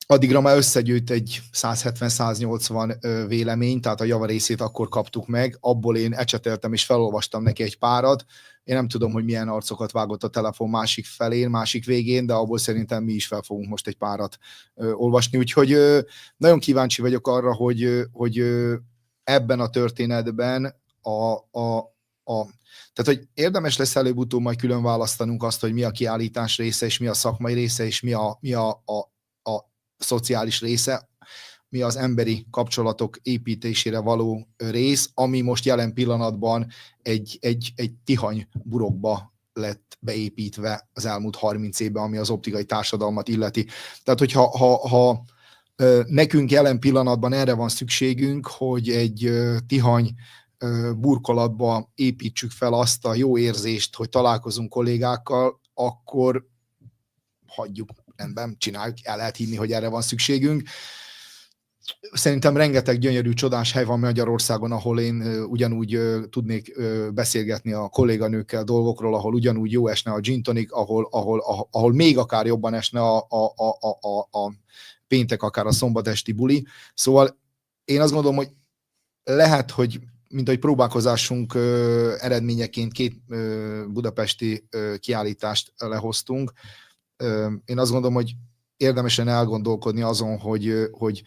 Addigra már összegyűjt egy 170-180 vélemény, tehát a javarészét akkor kaptuk meg, abból én ecseteltem és felolvastam neki egy párat. Én nem tudom, hogy milyen arcokat vágott a telefon másik felén, másik végén, de abból szerintem mi is fel fogunk most egy párat olvasni. Úgyhogy nagyon kíváncsi vagyok arra, hogy ebben a történetben tehát, hogy érdemes lesz előbb-utóbb majd külön választanunk azt, hogy mi a kiállítás része, és mi a szakmai része, és mi a szociális része, mi az emberi kapcsolatok építésére való rész, ami most jelen pillanatban egy tihany burokba lett beépítve az elmúlt 30 évben, ami az optikai társadalmat illeti. Tehát, hogyha nekünk jelen pillanatban erre van szükségünk, hogy egy tihany burkolatba építsük fel azt a jó érzést, hogy találkozunk kollégákkal, akkor hagyjuk, rendben, csináljuk, el lehet hinni, hogy erre van szükségünk. Szerintem rengeteg gyönyörű, csodás hely van Magyarországon, ahol én ugyanúgy tudnék beszélgetni a kolléganőkkel dolgokról, ahol ugyanúgy jó esne a gin tonic, ahol még akár jobban esne a péntek, akár a szombatesti buli. Szóval én azt gondolom, hogy lehet, hogy mint ahogy próbálkozásunk eredményeként 2 budapesti kiállítást lehoztunk, én azt gondolom, hogy érdemesen elgondolkodni azon, hogy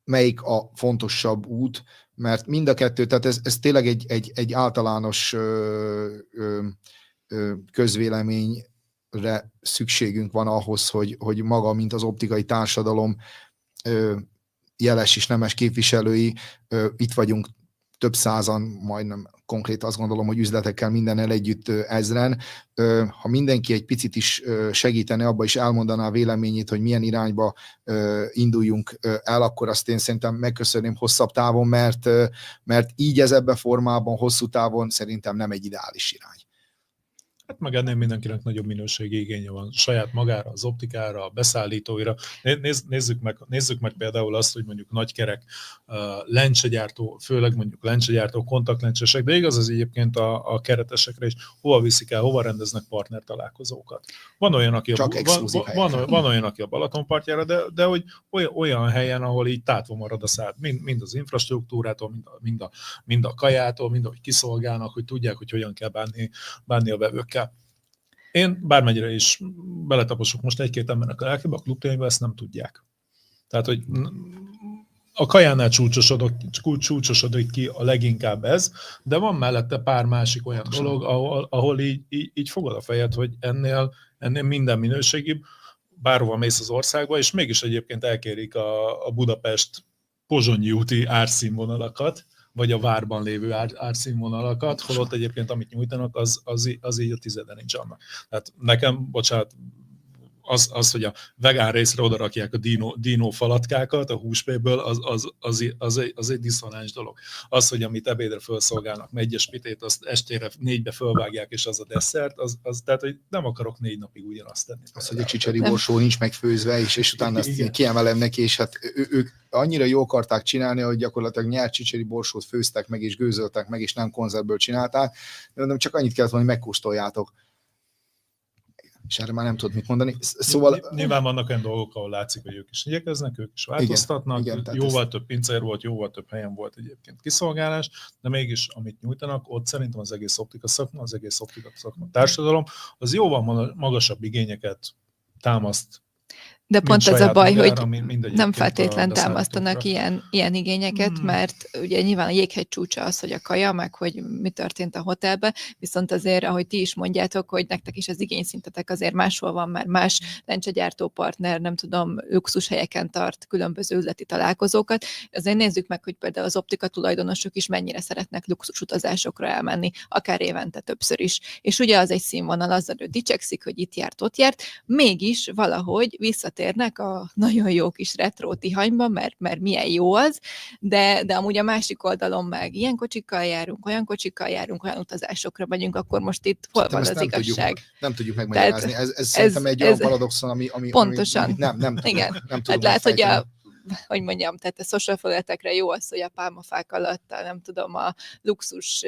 melyik a fontosabb út, mert mind a kettő, tehát ez tényleg egy általános közvéleményre szükségünk van ahhoz, hogy maga, mint az optikai társadalom jeles és nemes képviselői, itt vagyunk több százan, majdnem konkrét azt gondolom, hogy üzletekkel mindennel együtt ezren. Ha mindenki egy picit is segítene abba, és elmondaná a véleményét, hogy milyen irányba induljunk el, akkor azt én szerintem megköszönném hosszabb távon, mert így ez ebben formában, hosszú távon szerintem nem egy ideális irány. Hát meg ennél mindenkinek nagyobb minőségi igénye van saját magára, az optikára, a beszállítóira. Nézzük meg például azt, hogy mondjuk nagykerek lencsegyártó, főleg mondjuk lencsegyártó, kontaktlencsesek, de igaz az egyébként a keretesekre is, hova viszik el, hova rendeznek partner találkozókat. Van olyan, aki a Balatonpartjára, de hogy olyan helyen, ahol így tátva marad a szád, mind az infrastruktúrától, mind a kajától, mind ahogy kiszolgálnak, hogy tudják, hogy hogyan kell bánni a vevőkkel. Én bármennyire is beletaposok most egy-két embernek a lelkébe, a klubtényben ezt nem tudják. Tehát, hogy a kajánál csúcsosodik ki a leginkább ez, de van mellette pár másik olyan dolog, ahol így fogod a fejed, hogy ennél minden minőségibb, bárhova mész az országba, és mégis egyébként elkérik a Budapest-Pozsonyi úti árszínvonalakat, vagy a várban lévő árszínvonalakat, holott egyébként amit nyújtanak, az így a tizeden nincs annak. Tehát nekem, bocsánat, az, hogy a vegán részre odarakják a dino falatkákat a húsvébből, az egy diszonáns dolog. Az, hogy amit ebédre felszolgálnak, meggyes pitét, azt estére 4-be fölvágják, és az a desszert, tehát, hogy nem akarok 4 napig ugyanazt tenni. Az, hogy a csicseri borsó nincs megfőzve, és utána azt kiemelem neki, és hát ők annyira jó akarták csinálni, hogy gyakorlatilag nyert csicseri borsót főztek meg, és gőzöltek meg, és nem konzervből csinálták. De mondom, csak annyit kellett volna, hogy megkóstoljátok. És erre már nem tudod mit mondani. Szóval... Nyilván vannak olyan dolgok, ahol látszik, hogy ők is igyekeznek, ők is változtatnak, igen, jóval több pincér volt, jóval több helyen volt egyébként kiszolgálás, de mégis, amit nyújtanak, ott szerintem az egész optika szakma társadalom, az jóval magasabb igényeket támaszt. De pont ez a baj, magára, hogy nem feltétlen támasztanak ilyen igényeket, mert ugye nyilván a jéghegy csúcsa az, hogy a kaja, meg hogy mi történt a hotelben, viszont azért, ahogy ti is mondjátok, hogy nektek is az igényszintetek azért máshol van, mert más lencsegyártó partner, nem tudom, luxushelyeken tart különböző üzleti találkozókat. Azért nézzük meg, hogy például az optika tulajdonosok is mennyire szeretnek luxusutazásokra elmenni, akár évente többször is. És ugye az egy színvonal, azzal ő dicsekszik, hogy itt járt, ott járt, mégis valahogy visszatérnek a nagyon jó kis retro Tihanyba, mert milyen jó az, de amúgy a másik oldalon meg ilyen kocsikkal járunk, olyan utazásokra megyünk, akkor most itt hol van az igazság? Nem tudjuk megmagyarázni. Ez szerintem egy olyan paradoxon, ami pontosan. Nem igen. Nem tudom lehet, hogy hogy mondjam, tehát a social felületekre jó az, hogy a pálmafák alatt, nem tudom, a luxus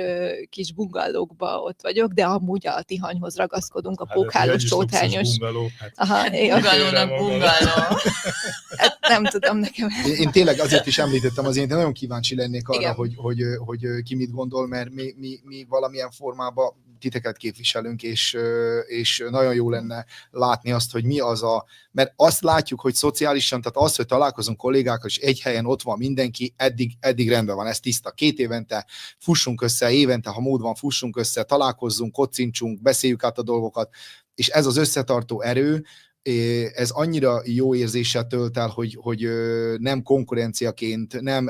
kis bungallókba ott vagyok, de amúgy a Tihanyhoz ragaszkodunk, a pókhálós, csótányos. Bungallónak bungalló. Hát nem tudom nekem. Én tényleg azért is említettem, azért én nagyon kíváncsi lennék arra, hogy ki mit gondol, mert mi valamilyen formában titeket képviselünk, és nagyon jó lenne látni azt, hogy mi az mert azt látjuk, hogy szociálisan, tehát az, hogy találkozunk kollégákkal, és egy helyen ott van mindenki, eddig rendben van, ez tiszta. 2 évente fussunk össze, évente, ha mód van, fussunk össze, találkozzunk, kocincsunk, beszéljük át a dolgokat, és ez az összetartó erő, ez annyira jó érzéssel tölt el, hogy nem konkurenciaként, nem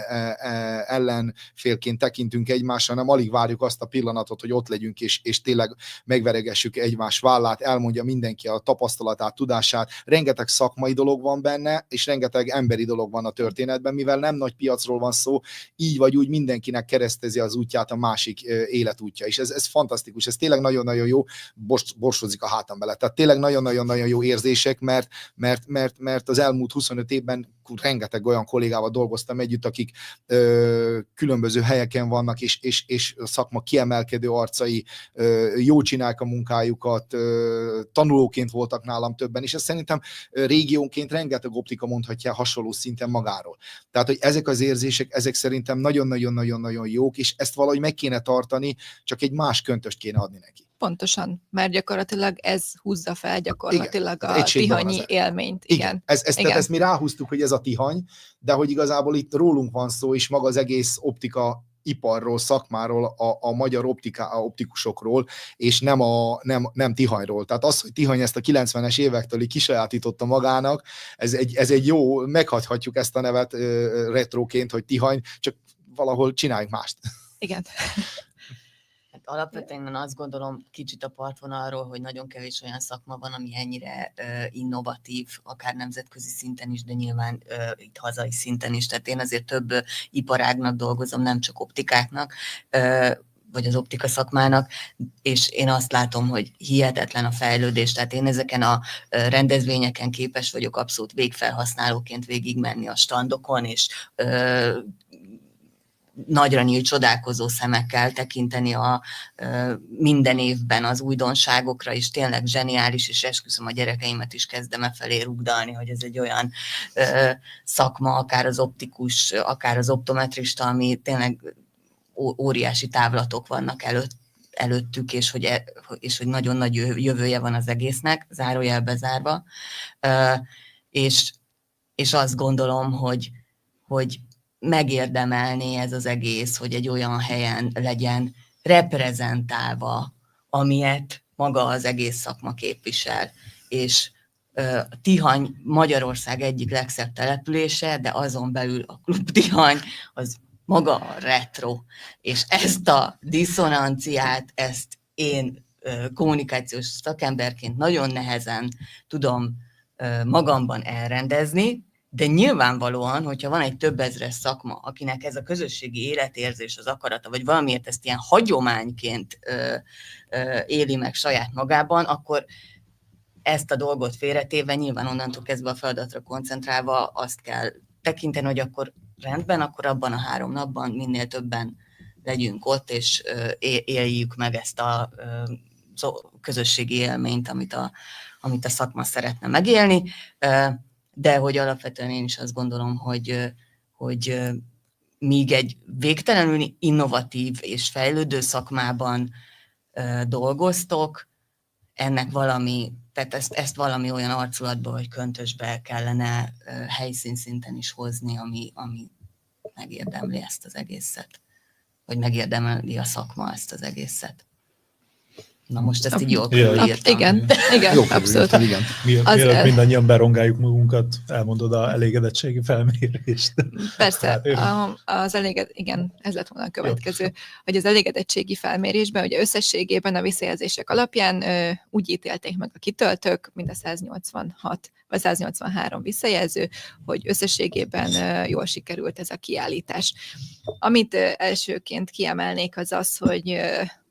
ellenfélként tekintünk egymásra, hanem alig várjuk azt a pillanatot, hogy ott legyünk, és tényleg megveregessük egymás vállát, elmondja mindenki a tapasztalatát, tudását. Rengeteg szakmai dolog van benne, és rengeteg emberi dolog van a történetben, mivel nem nagy piacról van szó, így vagy úgy mindenkinek keresztezi az útját a másik életútja. És ez fantasztikus, ez tényleg nagyon-nagyon jó, borsodik a hátam bele. Tehát tényleg nagyon-nagyon jó érzés, mert az elmúlt 25 évben rengeteg olyan kollégával dolgoztam együtt, akik különböző helyeken vannak, és a szakma kiemelkedő arcai, jól csinálják a munkájukat, tanulóként voltak nálam többen, és ezt szerintem régiónként rengeteg optika mondhatja hasonló szinten magáról. Tehát, hogy ezek az érzések, ezek szerintem nagyon-nagyon-nagyon jók, és ezt valahogy meg kéne tartani, csak egy más köntöst kéne adni neki. Pontosan, mert gyakorlatilag ez húzza fel gyakorlatilag a tihanyi élményt. Igen. Tehát ezt mi ráhúztuk, hogy ez a Tihany, de hogy igazából itt rólunk van szó, és maga az egész optika iparról, szakmáról, a magyar optikusokról, és nem Tihanyról. Tehát az, hogy Tihany ezt a 90-es évektől kisajátította magának, ez egy jó, meghagyhatjuk ezt a nevet retroként, hogy Tihany, csak valahol csináljuk mást. Igen. Alapvetően azt gondolom kicsit a partvonalról, hogy nagyon kevés olyan szakma van, ami ennyire innovatív, akár nemzetközi szinten is, de nyilván itt hazai szinten is. Tehát én azért több iparágnak dolgozom, nem csak optikáknak, vagy az optika szakmának, és én azt látom, hogy hihetetlen a fejlődés. Tehát én ezeken a rendezvényeken képes vagyok abszolút végfelhasználóként végigmenni a standokon, és nagyra nyílt, csodálkozó szemekkel tekinteni minden évben az újdonságokra, és tényleg zseniális, és esküszöm, a gyerekeimet is kezdem e felé rugdalni, hogy ez egy olyan szakma, akár az optikus, akár az optometrista, ami tényleg óriási távlatok vannak előttük, és hogy nagyon nagy jövője van az egésznek, zárójelbe zárva. És azt gondolom, hogy megérdemelné ez az egész, hogy egy olyan helyen legyen reprezentálva, amilyet maga az egész szakma képvisel. És Tihany Magyarország egyik legszebb települése, de azon belül a Klub Tihany az maga a retro. És ezt a diszonanciát, ezt én kommunikációs szakemberként nagyon nehezen tudom magamban elrendezni, de nyilvánvalóan, hogyha van egy több ezres szakma, akinek ez a közösségi életérzés, az akarata, vagy valamiért ezt ilyen hagyományként éli meg saját magában, akkor ezt a dolgot félretéve nyilván onnantól kezdve a feladatra koncentrálva azt kell tekinteni, hogy akkor rendben, akkor abban a 3 napban minél többen legyünk ott, és éljük meg ezt a közösségi élményt, amit a szakma szeretne megélni, de hogy alapvetően én is azt gondolom, hogy míg egy végtelenül innovatív és fejlődő szakmában dolgoztok, ennek tehát ezt valami olyan arculatba vagy köntösbe kellene helyszínszinten is hozni, ami megérdemli ezt az egészet, vagy megérdemli a szakma ezt az egészet. Na most ezt így jól körülírtam. Igen, Jó abszolút. Igen. Mielőtt mindannyian berongáljuk magunkat, elmondod a elégedettségi felmérést. Persze, igen, ez lett volna a következő, jó. Hogy az elégedettségi felmérésben, ugye összességében a visszajelzések alapján úgy ítélték meg a kitöltők, mind a 186 vagy 183 visszajelző, hogy összességében jól sikerült ez a kiállítás. Amit elsőként kiemelnék az, hogy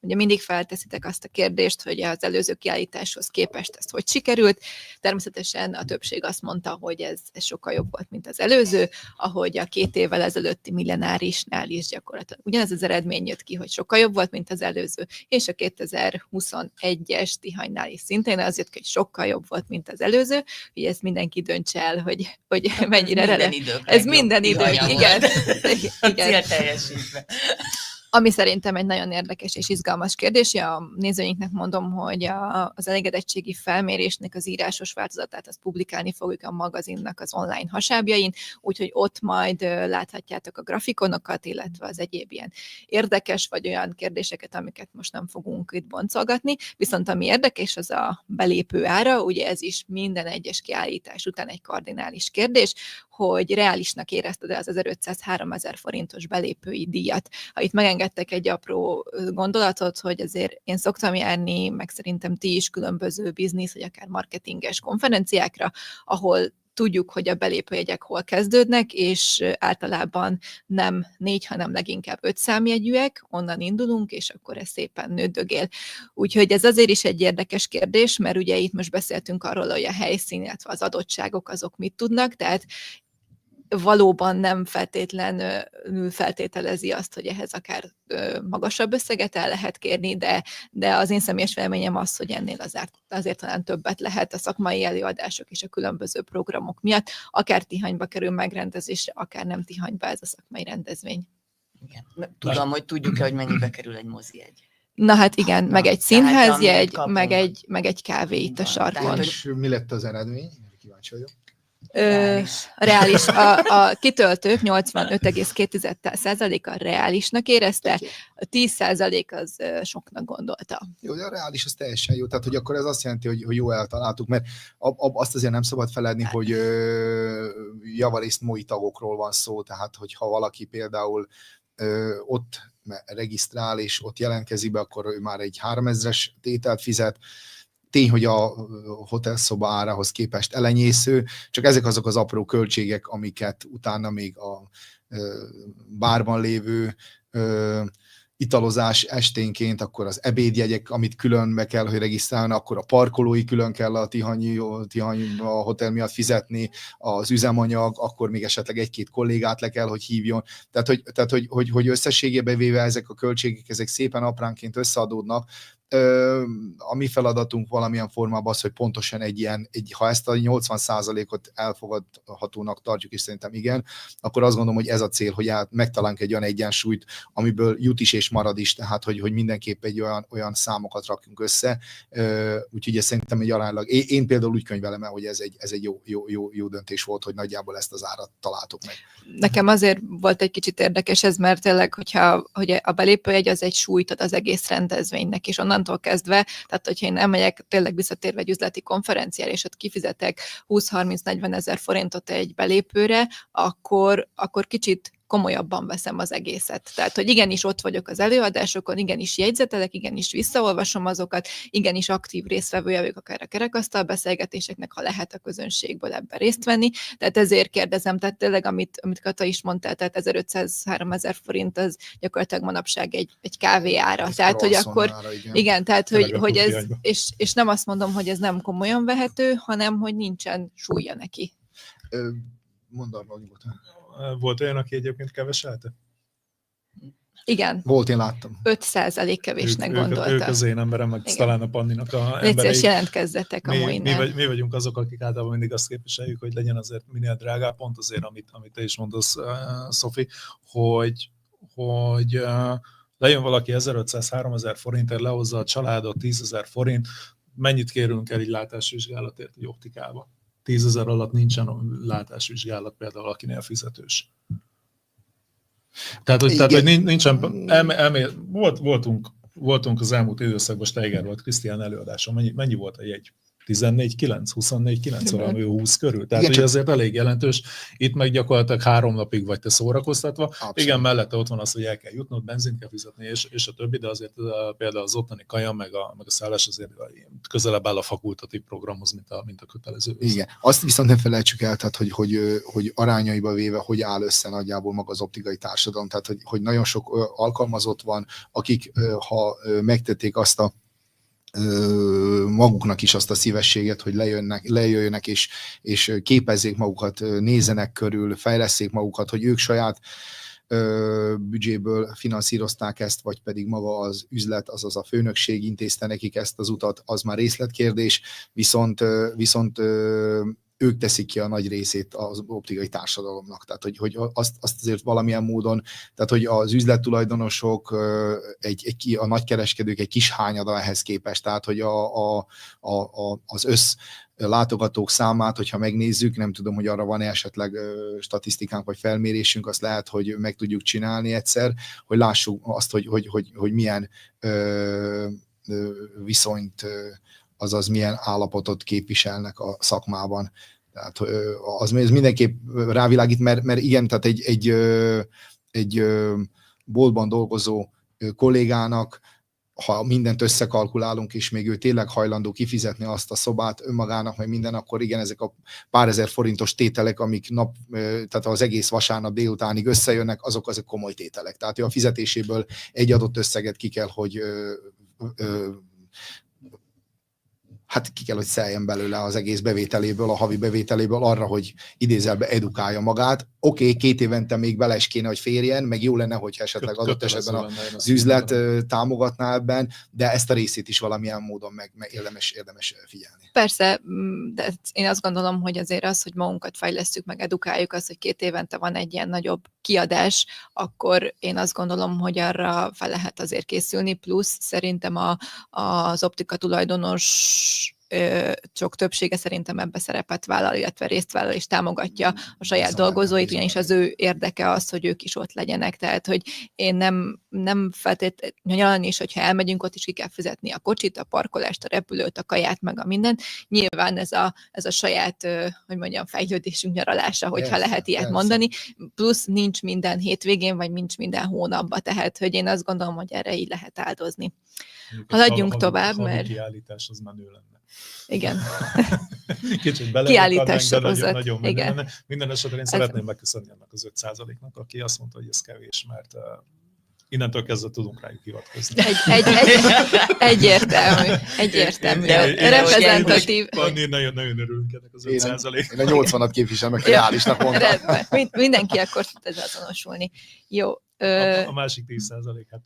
ugye mindig felteszitek azt a kérdést, hogy az előző kiállításhoz képest ez hogy sikerült. Természetesen a többség azt mondta, hogy ez sokkal jobb volt, mint az előző, ahogy a 2 évvel ezelőtti millenárisnál is gyakorlatilag ugyanez az eredmény jött ki, hogy sokkal jobb volt, mint az előző, és a 2021-es Tihanynál is szintén az jött ki, hogy sokkal jobb volt, mint az előző, hogy ezt mindenki döntse el, hogy mennyire ez minden idő, igen. Cél teljesítve. Ami szerintem egy nagyon érdekes és izgalmas kérdés. A nézőinknek mondom, hogy az elégedettségi felmérésnek az írásos változatát azt publikálni fogjuk a magazinnak az online hasábjain, úgyhogy ott majd láthatjátok a grafikonokat, illetve az egyéb ilyen érdekes vagy olyan kérdéseket, amiket most nem fogunk itt boncolgatni. Viszont ami érdekes, az a belépő ára, ugye ez is minden egyes kiállítás után egy kardinális kérdés, hogy reálisnak érezted az 1500-3000 forintos belépői díjat. Ha itt megengedtek egy apró gondolatot, hogy azért én szoktam járni, meg szerintem ti is különböző biznisz, vagy akár marketinges konferenciákra, ahol tudjuk, hogy a belépőjegyek hol kezdődnek, és általában nem 4, hanem leginkább 5 számjegyűek, onnan indulunk, és akkor ez szépen nődögél. Úgyhogy ez azért is egy érdekes kérdés, mert ugye itt most beszéltünk arról, hogy a helyszín, illetve az adottságok azok mit tudnak, tehát valóban nem feltétlenül feltételezi azt, hogy ehhez akár magasabb összeget el lehet kérni, de az én személyes véleményem az, hogy ennél azért talán többet lehet a szakmai előadások és a különböző programok miatt, akár Tihanyba kerül megrendezésre, akár nem Tihanyba ez a szakmai rendezvény. Igen. Tudom, hogy tudjuk-e, hogy mennyibe kerül egy mozijegy. Na hát igen, meg egy színházjegy, meg egy kávé itt a sarkon. És mi lett az eredmény? Kíváncsi vagyok. Reális. A kitöltők 85,2%-a reálisnak érezte, a 10% az soknak gondolta. Jó, de a reális az teljesen jó, tehát hogy akkor ez azt jelenti, hogy jó eltaláltuk, mert azt azért nem szabad feledni, hogy javarészt MOI tagokról van szó, tehát hogyha valaki például ott regisztrál és ott jelentkezik be, akkor ő már egy 3000-es tételt fizet. Tény, hogy a hotelszoba árához képest elenyésző, csak ezek azok az apró költségek, amiket utána még a bárban lévő italozás esténként, akkor az ebédjegyek, amit külön be kell, hogy regisztrálni, akkor a parkolói külön kell a Tihany a hotel miatt fizetni, az üzemanyag, akkor még esetleg 1-2 kollégát le kell, hogy hívjon. Tehát, hogy összességében véve ezek a költségek, ezek szépen apránként összeadódnak, a mi feladatunk valamilyen formában az, hogy pontosan ha ezt a 80%-ot elfogadhatónak tartjuk, és szerintem igen, akkor azt gondolom, hogy ez a cél, hogy megtalálunk egy olyan egyensúlyt, amiből jut is és marad is, tehát hogy mindenképp egy olyan számokat rakjunk össze, úgyhogy ez szerintem egy aránylag. Én például úgy könyvelem el, hogy ez egy jó döntés volt, hogy nagyjából ezt az árat találtuk meg. Nekem azért volt egy kicsit érdekes ez, mert tényleg, hogy a belépőjegy az egy súlyt ad az egész rendezvénynek, és onnantól kezdve, tehát hogyha én elmegyek tényleg visszatérve egy üzleti konferenciára, és ott kifizetek 20-30-40 ezer forintot egy belépőre, akkor kicsit komolyabban veszem az egészet. Tehát, hogy igenis ott vagyok az előadásokon, igenis jegyzetelek, igenis visszaolvasom azokat, igenis aktív résztvevője vagyok akár a kerekasztal beszélgetéseknek, ha lehet a közönségből ebben részt venni. Tehát ezért kérdezem, tehát tényleg, amit Kata is mondta, tehát 1500-3000 forint az gyakorlatilag manapság egy kávé ára. Tehát, hogy akkor ára, igen, tehát, hogy ez, és nem azt mondom, hogy ez nem komolyan vehető, hanem, hogy nincsen súlya neki. Mondd arra, nyugodtan. Volt olyan, aki egyébként keveselte? Igen. Volt, én láttam. 5% kevésnek gondolta. Ők az én emberem, meg talán a Panninak a emberei. Légy jelentkezzetek amúgy mi vagyunk azok, akik általában mindig azt képviseljük, hogy legyen azért minél drágább, pont azért, amit te is mondasz, Szofi, hogy lejön valaki 1500-3000 forintért, lehozza a családot 10 000 forint, mennyit kérünk el egy látásvizsgálatért egy optikába? 10 000 alatt nincsen látásvizsgálat például, akinél fizetős. Tehát, hogy nincsen, voltunk az elmúlt időszakban, Steiger volt Krisztián előadáson, mennyi volt a jegy? 14-9, 24-9, valami 20 körül. Tehát ugye azért elég jelentős. Itt meg gyakorlatilag 3 napig vagy te szórakoztatva. Abszolút. Igen, mellette ott van az, hogy el kell jutnod, benzint kell fizetni, és a többi, de azért például az ottani kaja, meg a szállás azért közelebb áll a fakultatív programhoz, mint a kötelező. Igen. Azt viszont nem felejtsük el, tehát, hogy arányaiba véve, hogy áll össze nagyjából maga az optikai társadalom. Tehát, hogy nagyon sok alkalmazott van, akik, ha megtették azt maguknak is azt a szívességet, hogy lejöjjönek és képezzék magukat, nézzenek körül, fejlesszék magukat, hogy ők saját büdzséből finanszírozták ezt, vagy pedig maga az üzlet, azaz a főnökség intézte nekik ezt az utat, az már részletkérdés, viszont ők teszik ki a nagy részét az optikai társadalomnak. Tehát, hogy azt azért valamilyen módon, tehát, hogy az üzlettulajdonosok, a nagykereskedők egy kis hányada ehhez képest, tehát, hogy az látogatók számát, hogyha megnézzük, nem tudom, hogy arra van esetleg statisztikánk vagy felmérésünk, azt lehet, hogy meg tudjuk csinálni egyszer, hogy lássuk azt, hogy milyen viszonyt, azaz milyen állapotot képviselnek a szakmában. Tehát az mindenképp rávilágít, mert igen, tehát egy boltban dolgozó kollégának, ha mindent összekalkulálunk, és még ő tényleg hajlandó kifizetni azt a szobát önmagának, meg minden, akkor igen, ezek a pár ezer forintos tételek, amik tehát az egész vasárnap délutánig összejönnek, azok komoly tételek. Tehát a fizetéséből egy adott összeget ki kell, hogy ki kell, hogy szeljen belőle az egész bevételéből, a havi bevételéből arra, hogy idézelbe edukálja magát. Oké, 2 évente még bele is kéne, hogy férjen, meg jó lenne, hogyha esetleg adott esetben az üzlet támogatná ebben, de ezt a részét is valamilyen módon meg érdemes figyelni. Persze, de én azt gondolom, hogy azért az, hogy magunkat fejlesztjük, meg edukáljuk, az, hogy 2 évente van egy ilyen nagyobb kiadás, akkor én azt gondolom, hogy arra fel lehet azért készülni, plusz szerintem az optika tulajdonos sok többsége szerintem ebbe szerepet vállal, illetve részt vállal és támogatja a saját dolgozóit, ugyanis az ő érdeke az, hogy ők is ott legyenek. Tehát, hogy én nem feltétlenül nyaralni is, hogyha elmegyünk, ott is ki kell fizetni a kocsit, a parkolást, a repülőt, a kaját, meg a mindent. Nyilván ez a saját, hogy mondjam, fejlődésünk nyaralása, hogyha lehet ilyet mondani. Plusz nincs minden hétvégén, vagy nincs minden hónapban, tehát, hogy én azt gondolom, hogy erre így lehet áldozni. Haladjunk tovább, mert... A kiállítás az menő lenne. Igen. Kicsit kiállítás sorozat. Nagyon igen. Minden esetre én szeretném megköszönni ennek az 5%-nak, aki azt mondta, hogy ez kevés, mert innentől kezdve tudunk rájuk hivatkozni. Egyértelmű. Reprezentatív. Nagyon örülünk ennek az 5%-nak. Én a 80-at képviselem, meg reálisnak mondtam. Mindenki akkor tud ezzel azonosulni. Jó. A másik 10%, hát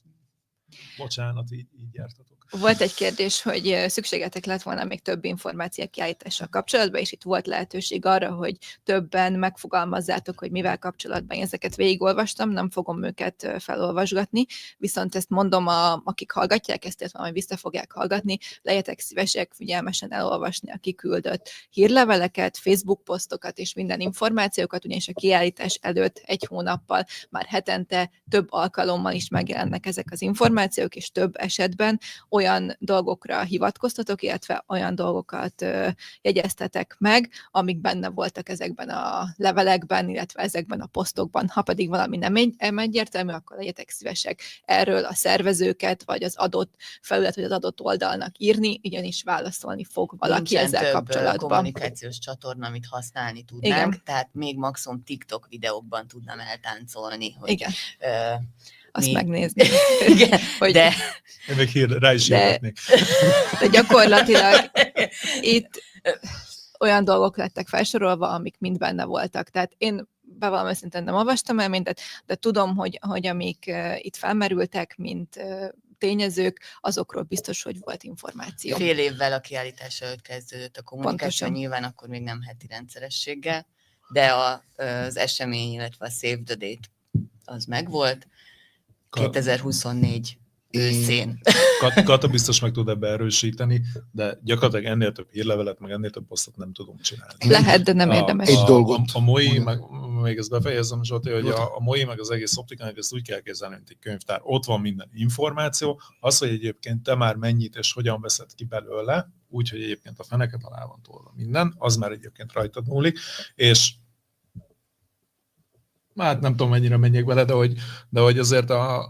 Bocsánat, így jártatok. Volt egy kérdés, hogy szükségetek lett volna még több információ kiállítással kapcsolatban, és itt volt lehetőség arra, hogy többen megfogalmazzátok, hogy mivel kapcsolatban. Én ezeket végigolvastam, nem fogom őket felolvasgatni, viszont ezt mondom, akik hallgatják ezt, illetve majd vissza fogják hallgatni, legyetek szívesek figyelmesen elolvasni a kiküldött hírleveleket, Facebook posztokat és minden információkat, ugyanis a kiállítás előtt egy hónappal már hetente több alkalommal is megjelennek ezek az információk, és több esetben olyan dolgokra hivatkoztatok, illetve olyan dolgokat jegyeztetek meg, amik benne voltak ezekben a levelekben, illetve ezekben a posztokban. Ha pedig valami nem egyértelmű, akkor legyetek szívesek erről a szervezőket, vagy az adott felület, vagy az adott oldalnak írni, ugyanis válaszolni fog valaki Nincsen ezzel több kapcsolatban. kommunikációs csatorna, amit használni tudnánk, Igen. tehát még maximum TikTok videókban tudnám eltáncolni, hogy Igen. Azt megnézni. Igen, hogy de... Én még rá is hirdetnék. De gyakorlatilag itt olyan dolgok lettek felsorolva, amik mind benne voltak. Tehát én bevallom őszintén nem olvastam el mindet, de tudom, hogy amik itt felmerültek, mint tényezők, azokról biztos, hogy volt információ. Fél évvel a kiállítás előtt kezdődött a kommunikáció, Pontosan. nyilván akkor még nem heti rendszerességgel, de az esemény, illetve a Save the Date az megvolt 2024 őszén. Kata biztos meg tud ebbe erősíteni, de gyakorlatilag ennél több hírlevelet, meg ennél több posztot nem tudunk csinálni. Lehet, de nem érdemes. Egy dolgot. A MOI, meg, még ezt befejezem, Zsolti, hogy a MOI, meg az egész optikának ezt úgy kell kezelni, mint egy könyvtár. Ott van minden információ. Az, hogy egyébként te már mennyit és hogyan veszed ki belőle, úgyhogy egyébként a feneket alá van tolva minden, az már egyébként rajtad múlik, és hát nem tudom, mennyire menjek bele, de hogy azért a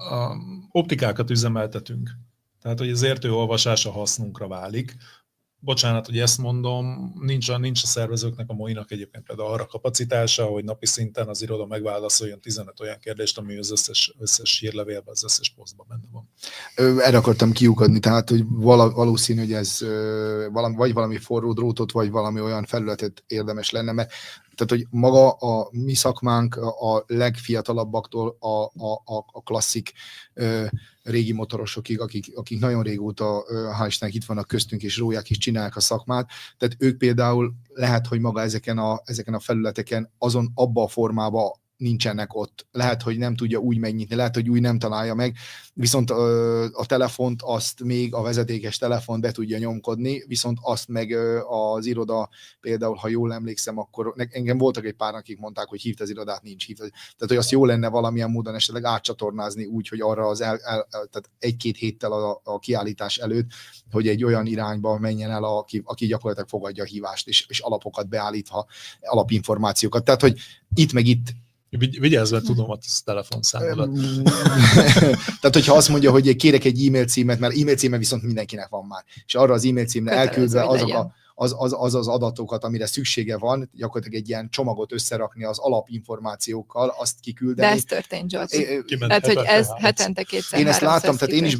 optikákat üzemeltetünk. Tehát, hogy az értőolvasása hasznunkra válik. Bocsánat, hogy ezt mondom, nincs a szervezőknek, a MOI-nak egyébként például arra kapacitása, hogy napi szinten az iroda megválaszoljon 15 olyan kérdést, ami az összes hírlevélben, az összes posztban benne van. Erre akartam kiukadni, tehát hogy valószínű, hogy ez vagy valami forró drótot, vagy valami olyan felületet érdemes lenne, mert tehát, hogy maga a mi szakmánk a legfiatalabbaktól a klasszik régi motorosokig, akik nagyon régóta, hál' Istennek itt vannak köztünk, és róják is csinálják a szakmát. Tehát ők például lehet, hogy maga ezeken a felületeken abba a formában nincsenek ott. Lehet, hogy nem tudja úgy megnyitni, lehet, hogy úgy nem találja meg, viszont a telefont, azt még a vezetékes telefont be tudja nyomkodni, viszont azt meg az iroda, például, ha jól emlékszem, akkor engem voltak egy pár, akik mondták, hogy hívt az irodát, nincs. Tehát, hogy azt jó lenne valamilyen módon esetleg átcsatornázni úgy, hogy arra tehát egy-két héttel a kiállítás előtt, hogy egy olyan irányba menjen el, aki gyakorlatilag fogadja a hívást, és alapokat beállítva, alapinformációkat. Tehát, hogy itt meg itt Vigyázz, mert tudom a telefonszámodat. Tehát, hogyha azt mondja, hogy kérek egy e-mail címet, mert e-mail címe viszont mindenkinek van már, és arra az e-mail címre elküldve az adatokat, amire szüksége van, gyakorlatilag egy ilyen csomagot összerakni az alapinformációkkal, azt kiküldeni. De ez történt, Zsolti. Kiment Tehát, hogy ez hetente hetente kétszer. Én ezt láttam, tehát én kifejezés.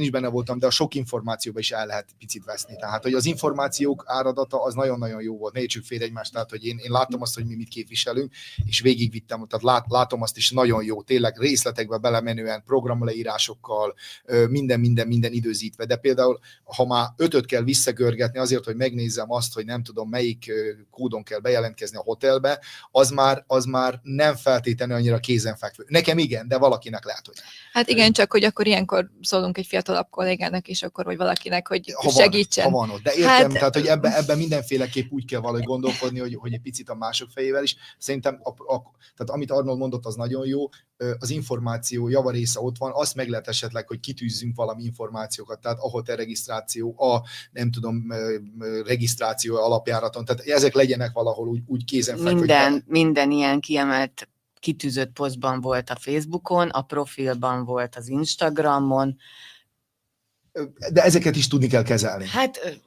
is benne voltam, de a sok információba is el lehet picit veszni. Tehát, hogy az információk áradata az nagyon-nagyon jó volt. Ne értsük fél egymást, tehát, hogy én láttam azt, hogy mi mit képviselünk, és végigvittem, tehát látom azt is nagyon jó, tényleg részletekbe belemenően, programleírásokkal, minden időzítve. De például, ha már 5-öt kell visszagörgetni azért, hogy megnézzem azt, hogy nem tudom, melyik kódon kell bejelentkezni a hotelbe, az már nem feltétlenül annyira kézenfekvő. Nekem igen, de valakinek lehet, hogy nem. Hát igen, csak hogy akkor ilyenkor szólunk egy fiatalabb kollégának, is, akkor vagy valakinek, hogy segítsen. Ha van ott. De értem, tehát, hogy ebben mindenféleképp úgy kell valahogy gondolkodni, hogy egy picit a mások fejével is. Szerintem, tehát amit Arnold mondott, az nagyon jó, az információ javarésze ott van, azt meg lehet esetleg, hogy kitűzzünk valami információkat, tehát a hotelregisztráció, regisztráció alapjáraton, tehát ezek legyenek valahol úgy kézenfekvő. Minden ilyen kiemelt kitűzött posztban volt a Facebookon, a profilban volt az Instagramon. De ezeket is tudni kell kezelni. Hát...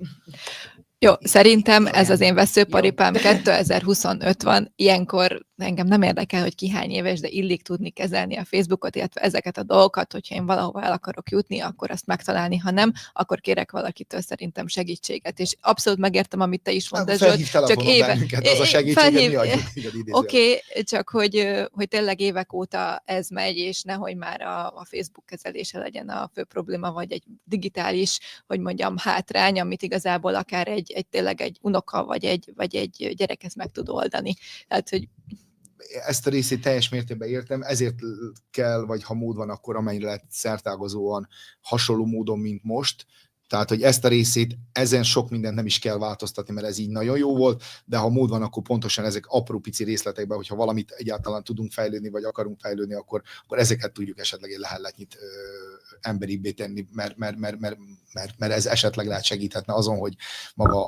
Jó, szerintem ez az én veszőparipám, 2025 van, ilyenkor engem nem érdekel, hogy ki hány éves, de illik tudni kezelni a Facebookot, illetve ezeket a dolgokat, hogyha én valahova el akarok jutni, akkor azt megtalálni, ha nem, akkor kérek valakitől szerintem segítséget. És abszolút megértem, amit te is mondtál, Zsolt, csak bennünket, az a segítséget mi adjuk. Oké, csak hogy tényleg évek óta ez megy, és nehogy már a Facebook kezelése legyen a fő probléma, vagy egy digitális, hogy mondjam, hátrány, amit igazából akár tényleg egy unoka, vagy egy gyerek ezt meg tud oldani. Tehát, hogy ezt a részét teljes mértékben értem, ezért kell, vagy ha mód van, akkor amennyire lehet szertágazóan hasonló módon, mint most. Tehát, hogy ezt a részét, ezen sok mindent nem is kell változtatni, mert ez így nagyon jó volt, de ha mód van, akkor pontosan ezek apró pici részletekben, hogyha valamit egyáltalán tudunk fejlődni, vagy akarunk fejlődni, akkor ezeket tudjuk esetleg egy lehelletnyit emberibbé tenni, mert ez esetleg lehet segíthetne azon, hogy maga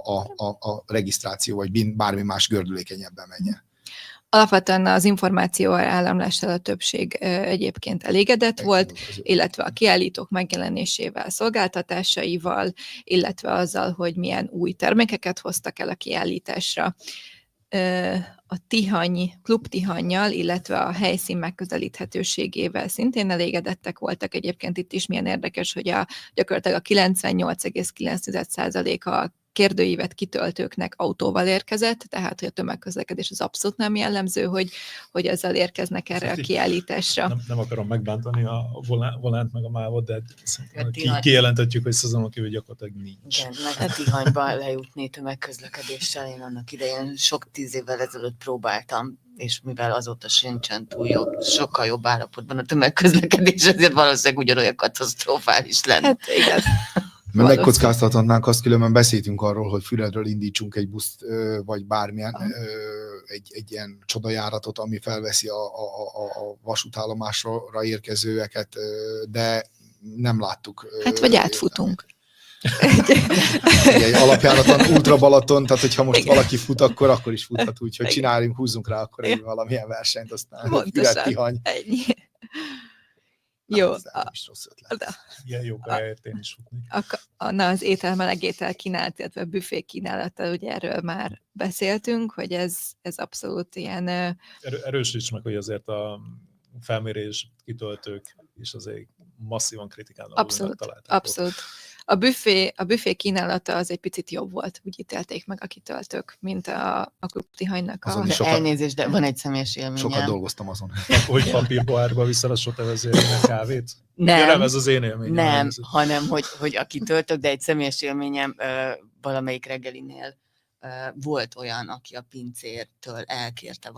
a regisztráció, vagy bármi más gördülékenyebben menjen. Alapvetően az információ áramlással a többség egyébként elégedett volt, illetve a kiállítók megjelenésével, szolgáltatásaival, illetve azzal, hogy milyen új termékeket hoztak el a kiállításra. A Klub Tihannyal, illetve a helyszín megközelíthetőségével szintén elégedettek voltak. Egyébként itt is milyen érdekes, hogy gyakorlatilag a 98,9%-a kérdőívet kitöltőknek autóval érkezett, tehát hogy a tömegközlekedés az abszolút nem jellemző, hogy ezzel érkeznek erre a kiállításra. Nem akarom megbántani a volánt meg a mávot, de kijelentetjük, hogy szezonon kívül gyakorlatilag nincs. Igen, meg a Tihanyba lejutni tömegközlekedéssel, én annak idején sok 10 évvel ezelőtt próbáltam, és mivel azóta sincsen túl jobb, sokkal jobb állapotban a tömegközlekedés, ezért valószínűleg ugyanolyan katasztrofális lenne. Hát igaz. Mert megkockáztathatnánk azt, különben beszéltünk arról, hogy Füredről indítsunk egy buszt, vagy bármilyen egy ilyen csodajáratot, ami felveszi a vasútállomásra érkezőeket, de nem láttuk. Hát vagy átfutunk. Egy alapjáraton, Ultra Balaton, tehát hogyha most valaki fut, akkor is futhat, úgyhogy csináljunk, húzzunk rá akkor egy valamilyen versenyt, aztán Füred Tihany. Ennyi. Jó. Ilyen jó kajáért én is futni. Az étel, meleg étel kínálat, illetve a büfé kínálata, ugye erről már beszéltünk, hogy ez abszolút ilyen... Erősíts meg, hogy azért a felmérés kitöltők is azért masszívan kritikálnak. Abszolút. A büfé kínálata az egy picit jobb volt, úgy ítélték meg a kitöltők, mint a Klub Tihanynak. Elnézést, de van egy személyes élményem. Sokat dolgoztam azon. Hogy papírpohárba vissza a sotevezérnek kávét? Nem, ez az én élményem. Nem, hanem hogy a kitöltök, de egy személyes élményem valamelyik reggelinél volt olyan, aki a pincértől elkérte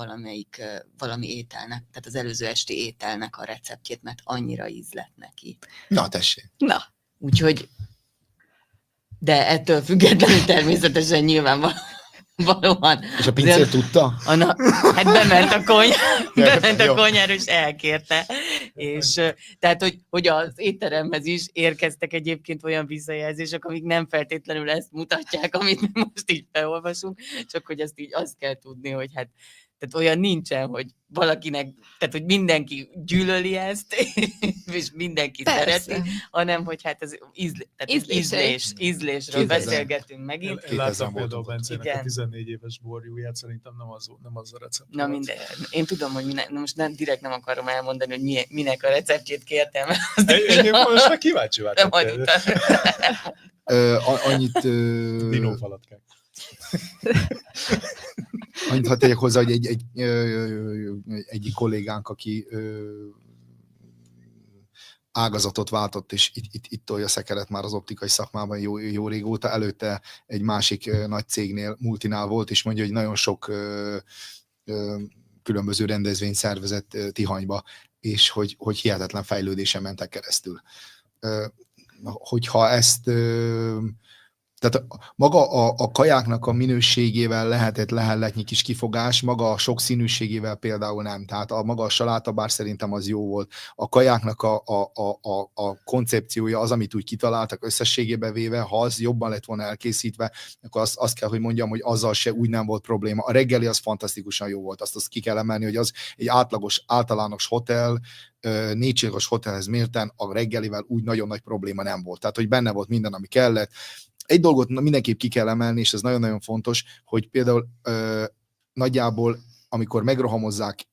valami ételnek, tehát az előző esti ételnek a receptjét, mert annyira íz lett neki. Na, tessék. Na. Úgyhogy de ettől függetlenül természetesen nyilvánvalóan. És a pincér tudta? Hát bement a konyhára, és elkérte. És tehát, hogy az étteremhez is érkeztek egyébként olyan visszajelzések, amik nem feltétlenül ezt mutatják, amit most így felolvasunk, csak hogy azt kell tudni, hogy hát tehát olyan nincsen, hogy valakinek, tehát hogy mindenki gyűlöli ezt, és mindenki szereti, hanem hogy hát ez ízlésről beszélgetünk megint. Láttam például Bencének a 14 éves borjúját, szerintem nem az a recept. Na minden, én tudom, hogy most direkt nem akarom elmondani, hogy minek a receptjét kértem. Én most már kíváncsi váltam. Annyit... Dinófalatkák. Annyit hadd tegyek hozzá, hogy egyik kollégánk, aki ágazatot váltott, és itt tolja szekeret már az optikai szakmában jó régóta. Előtte egy másik nagy cégnél, multinál volt, és mondja, hogy nagyon sok különböző rendezvényt szervezett Tihanyba, és hogy hihetetlen fejlődésen mentek keresztül. Hogyha ezt... Tehát maga a kajáknak a minőségével lehetletnyi kis kifogás, maga a sokszínűségével például nem. Tehát maga a saláta, bár szerintem az jó volt. A kajáknak a koncepciója az, amit úgy kitaláltak összességében véve, ha az jobban lett volna elkészítve, akkor azt kell, hogy mondjam, hogy azzal se úgy nem volt probléma. A reggeli az fantasztikusan jó volt. Azt ki kell emelni, hogy az egy általános hotel, 4 csillagos hotelhez mérten a reggelivel úgy nagyon nagy probléma nem volt. Tehát, hogy benne volt minden, ami kellett. Egy dolgot mindenképp ki kell emelni, és ez nagyon-nagyon fontos, hogy például nagyjából amikor megrohamozzák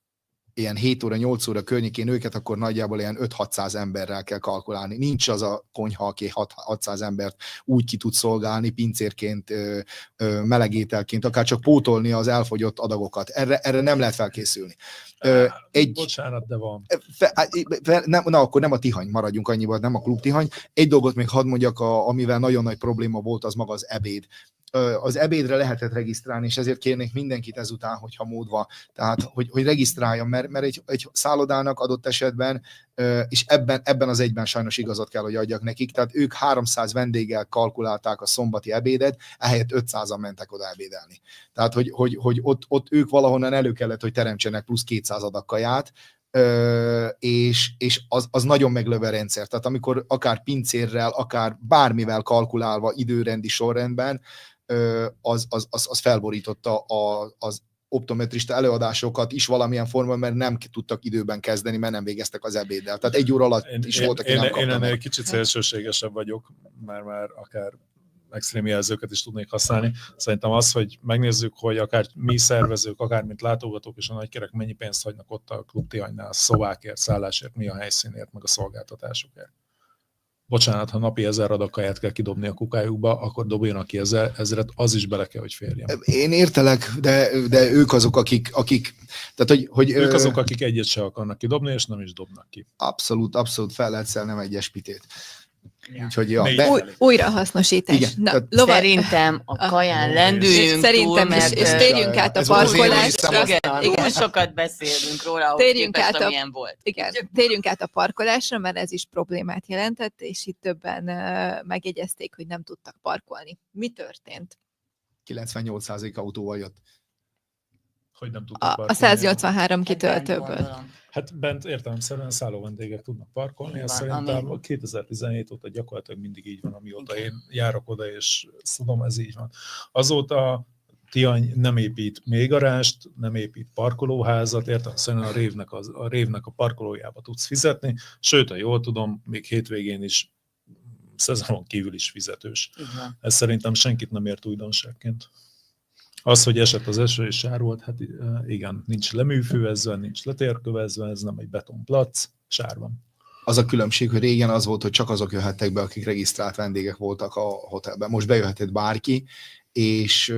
ilyen 7 óra, 8 óra környékén őket, akkor nagyjából ilyen 5-600 emberrel kell kalkulálni. Nincs az a konyha, aki 600 embert úgy ki tud szolgálni, pincérként, melegételként, akár csak pótolni az elfogyott adagokat. Erre nem lehet felkészülni. Bocsánat, de van. Akkor nem a Tihany, maradjunk annyiban, nem a klub Tihany. Egy dolgot még hadd mondjak, amivel nagyon nagy probléma volt, az maga az ebéd. Az ebédre lehetett regisztrálni, és ezért kérnék mindenkit ezután, hogyha mód van, tehát hogy regisztráljon, mert egy szállodának adott esetben, és ebben az egyben sajnos igazat kell, hogy adjak nekik, tehát ők 300 vendéggel kalkulálták a szombati ebédet, ehelyett 500-an mentek oda ebédelni. Tehát, hogy ott ők valahonnan elő kellett, hogy teremtsenek plusz 200 adag kaját, és az nagyon meglöve a rendszer. Tehát amikor akár pincérrel, akár bármivel kalkulálva időrendi sorrendben, az felborította az optometrista előadásokat is valamilyen formában, mert nem tudtak időben kezdeni, mert nem végeztek az ebéddel. Tehát 1 óra alatt is volt, aki nem kapta Én ennél meg. kicsit szélsőségesebb vagyok, mert már akár extrém jelzőket is tudnék használni. Szerintem az, hogy megnézzük, hogy akár mi szervezők, akár mint látogatók és a nagykerek mennyi pénzt hagynak ott a klub Tihanynál, szobákért, szállásért, mi a helyszínért, meg a szolgáltatásokért. Bocsánat, ha napi 1000 adag kaját kell kidobni a kukájukba, akkor dobjanak ki 1000-et, az is bele kell, hogy férjen. Én értelek, de ők azok, akik tehát, hogy ők azok, akik egyet se akarnak kidobni, és nem is dobnak ki. Abszolút fel lehet szelni nem egyes pitét. Ja. Úgyhogy, ja, Újrahasznosítás. Igen, Na, Szerintem a kaján lendüljünk szerintem túl, mert... és térjünk át a ez volt az én parkolásra. Igen, túl sokat beszélünk róla, ahhoz Térjünk képest, át amilyen volt. Igen, térjünk át a parkolásra, mert ez is problémát jelentett, és itt többen megjegyezték, hogy nem tudtak parkolni. Mi történt? 98% autóval jött. Hogy nem tudtak A parkolni. 183 kitöltőből. Hát bent értelemszerűen szálló vendégek tudnak parkolni, ez Van, szerintem 2017 óta gyakorlatilag mindig így van, amióta én járok oda, és tudom, ez így van. Azóta Tihany nem épít még garást, nem épít parkolóházat, értelemszerűen a révnek a parkolójába tudsz fizetni, sőt, ha jól tudom, még hétvégén is, szezonon kívül is fizetős. Ez szerintem senkit nem ért újdonságként. Az, hogy esett az eső és sár volt, hát igen, nincs leműfőezve, nincs letérkövezve, ez nem egy betonplac, sár van. Az a különbség, hogy régen az volt, hogy csak azok jöhettek be, akik regisztrált vendégek voltak a hotelben. Most bejöhetett bárki, és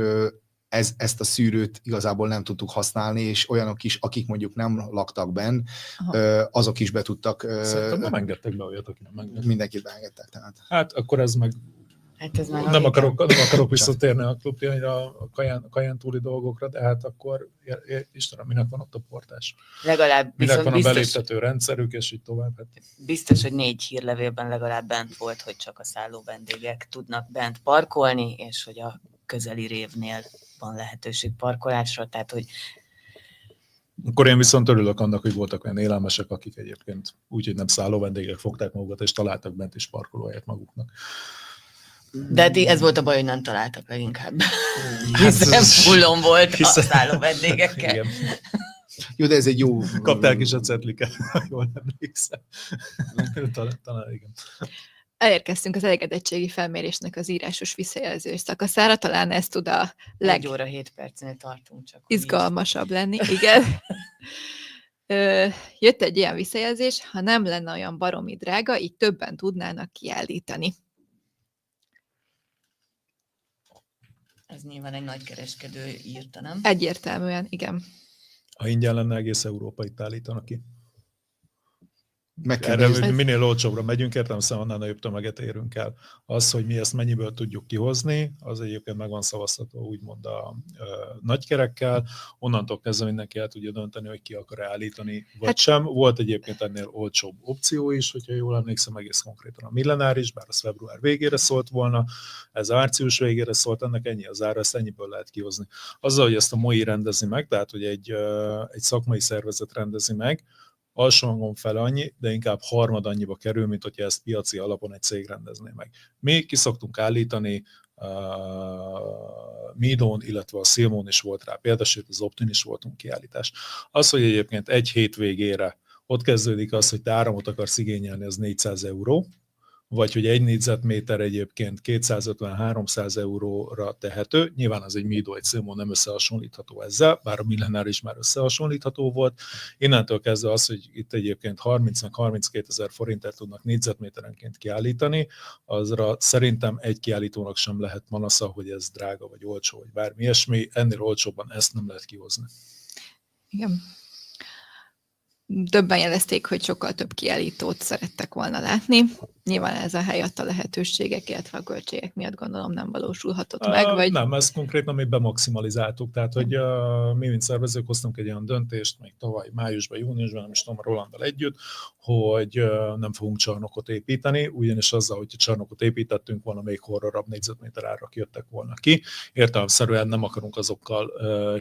ezt a szűrőt igazából nem tudtuk használni, és olyanok is, akik mondjuk nem laktak benn, azok is be tudtak... Szerintem nem engedtek be olyat, akik nem engedtek. Mindenkit beengedtek. Tehát. Hát akkor ez meg... Hát ez már nem akarok visszatérni a klub Tihanyra, a kaján túli dolgokra, de hát akkor Istenem, minek van ott a portás? Legalább minek van a beléptető rendszerük, és így tovább. Hát. Biztos, hogy 4 hírlevélben legalább bent volt, hogy csak a szálló vendégek tudnak bent parkolni, és hogy a közeli révnél van lehetőség parkolásra, tehát hogy akkor én viszont örülök annak, hogy voltak olyan élelmesek, akik egyébként úgy, hogy nem szálló vendégek fogták magukat, és találtak bent is parkolóhelyet maguknak. De ez volt a baj, hogy nem találtak leginkább. Hiszen fullon volt a szálló vendégekkel. Igen. Jó, de ez egy jó... Kapták is a cetliket, jól emlékszem. Talán igen. Elérkeztünk az elégedettségi felmérésnek az írásos visszajelzős szakaszára, talán ez tud a 1 óra 7 percnél tartunk csak. izgalmasabb lenni. Igen. Jött egy ilyen visszajelzés, ha nem lenne olyan baromi drága, így többen tudnának kiállítani. Ez nyilván egy nagy kereskedő írta, nem? Egyértelműen, igen. Ha ingyen lenne, egész Európa itt állítanak ki. Erre minél olcsóbbra megyünk, értelemszerűen annál nagyobb tömeget érünk el. Az, hogy mi ezt mennyiből tudjuk kihozni, az egyébként meg van szavazható úgymond a nagykerekkel. Onnantól kezdve mindenki el tudja dönteni, hogy ki akar állítani, vagy sem. Volt egyébként ennél olcsóbb opció is, hogyha jól emlékszem, egész konkrétan a Millenáris, bár az február végére szólt volna, ez március végére szólt, ennek ennyi az ára, ezt ennyiből lehet kihozni. Azzal, hogy ezt a MOI rendezi meg, tehát hogy egy szakmai szervezet rendezi meg, alsó hangon fele annyi, de inkább harmad annyiba kerül, mint hogyha ezt piaci alapon egy cég rendezné meg. Mi ki szoktunk állítani, Midón, illetve a Szilmón is volt rá példa, sőt az Optin is voltunk kiállítás. Az, hogy egyébként egy hétvégére ott kezdődik az, hogy te áramot akarsz igényelni, az 400 €, vagy hogy 1 négyzetméter egyébként 250-300 euróra tehető. Nyilván az egy Mido, egy Szilmon nem összehasonlítható ezzel, bár a Millenáris már összehasonlítható volt. Innentől kezdve az, hogy itt egyébként 30-32 ezer forintért tudnak négyzetméterenként kiállítani, azra szerintem egy kiállítónak sem lehet manasza, hogy ez drága, vagy olcsó, vagy bármi ilyesmi. Ennél olcsóbban ezt nem lehet kihozni. Igen. Többen jelezték, hogy sokkal több kiállítót szerettek volna látni. Nyilván ez a hely adta lehetőségek, illetve a költségek miatt gondolom nem valósulhatott meg. Vagy... Nem, ezt konkrétan mi bemaximalizáltuk, tehát hogy mi, mint szervezők hoztunk egy olyan döntést, még tavaly májusban, júniusban, nem is tudom, Rolanddal együtt, hogy nem fogunk csarnokot építeni, ugyanis azzal, hogy csarnokot építettünk volna, még horrorabb négyzetméter árak jöttek volna ki. Értelemszerűen nem akarunk azokkal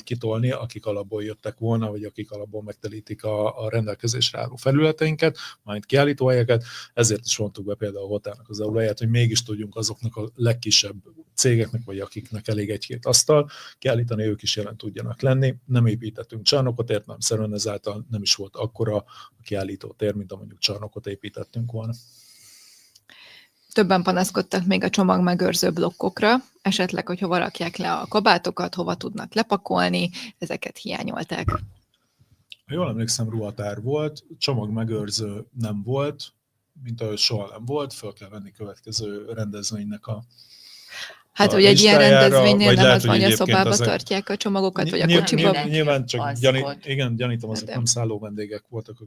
kitolni, akik alapból jöttek volna, vagy akik alapból megtelítik a rendelkezésre álló felületeinket, majd kiállítóhelyeket, ezért is vontuk be például a hotelnak az auláját, hogy mégis tudjunk azoknak a legkisebb cégeknek, vagy akiknek elég egy-két asztal, kiállítani, ők is jelen tudjanak lenni. Nem építettünk csarnokot, értelemszerűen ezáltal nem is volt akkora a kiállító tér, mint mondjuk csarnokot építettünk volna. Többen panaszkodtak még a csomagmegőrző blokkokra, esetleg, hogy hova rakják le a kabátokat, hova tudnak lepakolni, ezeket hiányolták. Ha jól emlékszem, ruhatár volt, csomagmegőrző nem volt, mint ahogy soha nem volt, föl kell venni következő rendezvénynek a Hát, hogy egy ilyen rendezvénynél nem lehet, az van, hogy a szobába ezek... tartják a csomagokat, vagy a kocsiba. Nyilván csak gyanítom, azok nem szálló vendégek voltak,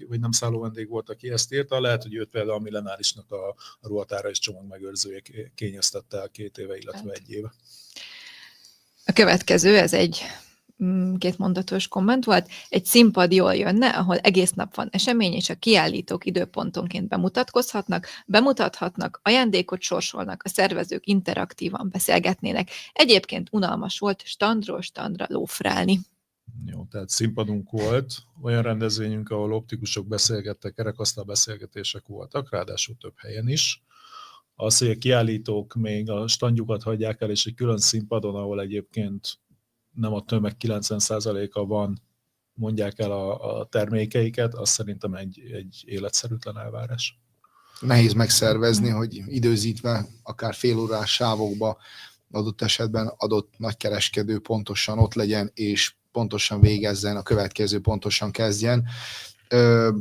vagy nem szálló vendég volt, aki ezt írta. Lehet, hogy őt például a Millenárisnak a ruhatára és csomagmegőrzője kényeztette el 2 éve, illetve 1 éve. A következő, ez egy 2 mondatos komment volt. Egy színpad jól jönne, ahol egész nap van esemény, és a kiállítók időpontonként bemutatkozhatnak, bemutathatnak, ajándékot sorsolnak, a szervezők interaktívan beszélgetnének. Egyébként unalmas volt standról standra lófrálni. Jó, tehát színpadunk volt, olyan rendezvényünk, ahol optikusok beszélgettek, kerekasztal beszélgetések voltak, ráadásul több helyen is. Az, hogy a kiállítók még a standjukat hagyják el, és egy külön színpadon, ahol egyébként nem a tömeg 90%-a van, mondják el a termékeiket, az szerintem egy életszerűtlen elvárás. Nehéz megszervezni, hogy időzítve, akár félórás sávokba adott esetben adott nagykereskedő pontosan ott legyen, és pontosan végezzen, a következő pontosan kezdjen.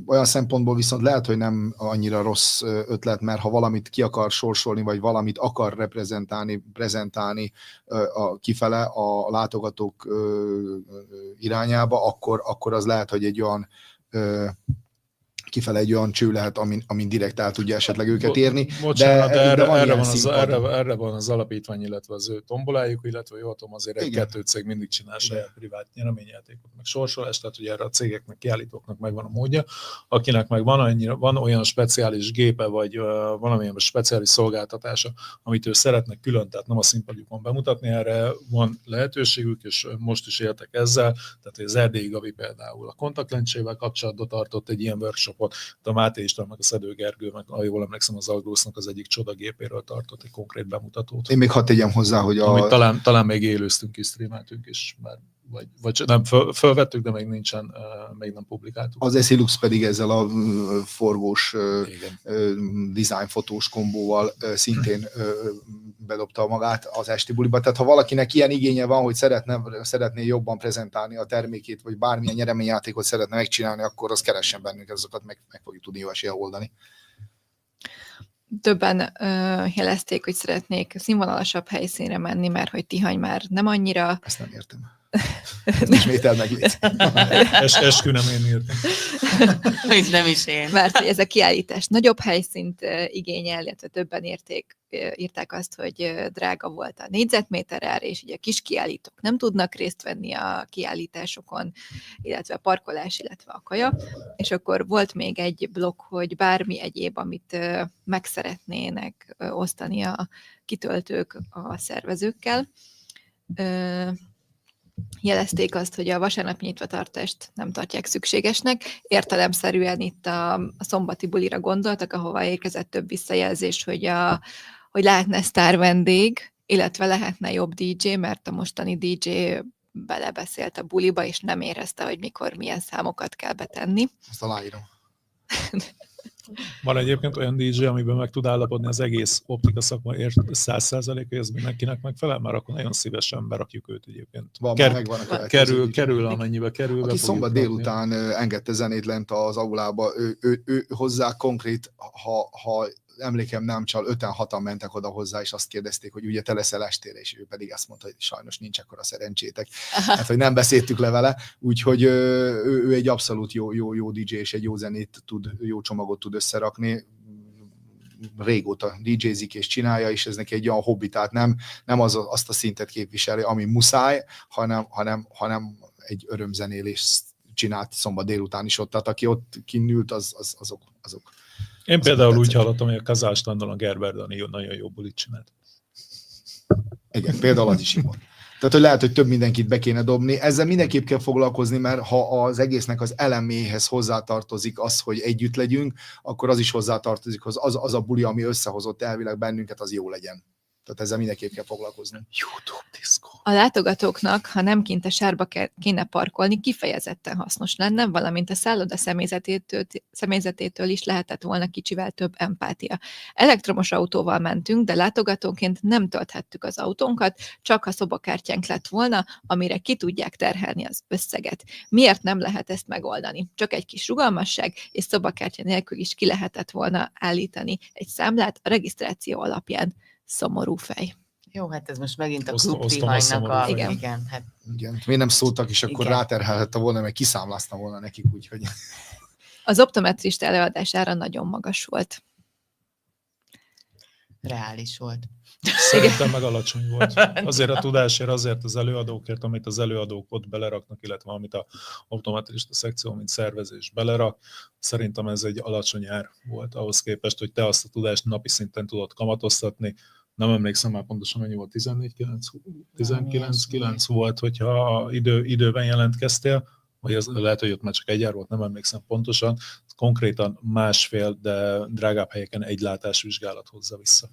Olyan szempontból viszont lehet, hogy nem annyira rossz ötlet, mert ha valamit ki akar sorsolni, vagy valamit akar prezentálni kifele a látogatók irányába, akkor az lehet, hogy egy olyan kifele egy olyan cső lehet, amin direkt el tudja esetleg őket érni. Bocsánat, de erre van az alapítvány, illetve az ő tombolájuk, illetve jól tudom, azért egy-kettő cég mindig csinál saját privát nyereményjátékot, meg sorsolást, tehát hogy erre a cégeknek, kiállítóknak megvan a módja, akinek meg van olyan speciális gépe, vagy valamilyen speciális szolgáltatása, amit ő szeretne külön, tehát nem a színpadjukon bemutatni, erre van lehetőségük, és most is éltek ezzel, tehát az Erdélyi Gabi például a kontaktlencsével kapcsolatban tartott egy ilyen workshopot, a Máté István, meg a Szedő Gergő, meg ha jól emlékszem, az Algrosznak az egyik csodagépéről tartott egy konkrét bemutatót. Én még hadd tegyem hozzá, hogy amit talán még élőztünk is, streameltünk is, vagy nem fölvettük, de még nincsen, még nem publikáltuk. Az Esilux pedig ezzel a forgós dizájnfotós kombóval szintén bedobta magát az esti buliba. Tehát ha valakinek ilyen igénye van, hogy szeretné jobban prezentálni a termékét, vagy bármilyen nyereményjátékot szeretne megcsinálni, akkor az keressen bennünk, azokat meg fogjuk tudni jó eséllyel oldani. Többen jelezték, hogy szeretnék színvonalasabb helyszínre menni, mert hogy Tihany már nem annyira... Ezt nem értem. Ismétel meg légy. Eskü nem én írtam. Hogy nem is én. Mert ez a kiállítás nagyobb helyszínt igényel, illetve többen írták azt, hogy drága volt a négyzetméter ár, és ugye a kis kiállítók nem tudnak részt venni a kiállításokon, illetve a parkolás, illetve a kaja. És akkor volt még egy blokk, hogy bármi egyéb, amit meg szeretnének osztani a kitöltők a szervezőkkel. Jelezték azt, hogy a vasárnapi nyitvatartást nem tartják szükségesnek. Értelemszerűen itt a szombati bulira gondoltak, ahova érkezett több visszajelzés, hogy lehetne sztár vendég, illetve lehetne jobb DJ, mert a mostani DJ belebeszélt a buliba, és nem érezte, hogy mikor milyen számokat kell betenni. Ezt aláírom. Van egyébként olyan DJ, amiben meg tud állapodni az egész optika szakma 100%, hogy ez mindenkinek megfelel, mert akkor nagyon szívesen berakjuk őt egyébként. Megvan a következő. Kerül amennyibe kerül. Aki szombat délután engedte zenét lent az aulába, ő hozzá konkrét, ha emlékem nem csal, 5-6-an mentek oda hozzá, és azt kérdezték, hogy ugye te leszel estére, és ő pedig azt mondta, hogy sajnos nincs akkora szerencsétek. Hát, hogy nem beszéltük le vele, úgyhogy ő egy abszolút jó DJ, és egy jó zenét tud, jó csomagot tud összerakni. Régóta DJ-zik és csinálja, és ez neki egy olyan hobbi, tehát nem azt a szintet képviseli, ami muszáj, hanem egy örömzenélést csinált szombat délután is ott. Tehát aki ott kinült, azok. Én például úgy hallottam, hogy a Kazástandon a Gerber Dani nagyon jó bulit csinált. Igen, például az is volt. Tehát, hogy lehet, hogy több mindenkit be kéne dobni. Ezzel mindenképp kell foglalkozni, mert ha az egésznek az eleméhez hozzátartozik az, hogy együtt legyünk, akkor az is hozzátartozik, hogy az a buli, ami összehozott elvileg bennünket, az jó legyen. Tehát ezzel mindenképp kell foglalkozni. YouTube diszkó. A látogatóknak, ha nem kint a sárba kéne parkolni, kifejezetten hasznos lenne, valamint a szálloda személyzetétől is lehetett volna kicsivel több empátia. Elektromos autóval mentünk, de látogatóként nem tölthettük az autónkat, csak ha szobakártyánk lett volna, amire ki tudják terhelni az összeget. Miért nem lehet ezt megoldani? Csak egy kis rugalmasság, és szobakártya nélkül is ki lehetett volna állítani egy számlát a regisztráció alapján. Szomorú fej. Jó, hát ez most megint a Osztom klubtihanynak a... Igen. Hát... Igen. Miért nem szóltak, és akkor ráterhelhette volna, meg kiszámlázta volna nekik, úgyhogy... Az optometrista előadására nagyon magas volt. Reális volt. Szerintem meg alacsony volt. Azért a tudásért, azért az előadókért, amit az előadók ott beleraknak, illetve amit a optometrista szekció, mint szervezés belerak, szerintem ez egy alacsony ár volt ahhoz képest, hogy te azt a tudást napi szinten tudod kamatoztatni. Nem emlékszem már pontosan, mennyi volt, 19-9 volt, hogyha időben jelentkeztél, vagy az lehet, hogy ott már csak egy ár volt, nem emlékszem pontosan, konkrétan másfél, de drágább helyeken egy látásvizsgálat hozza vissza.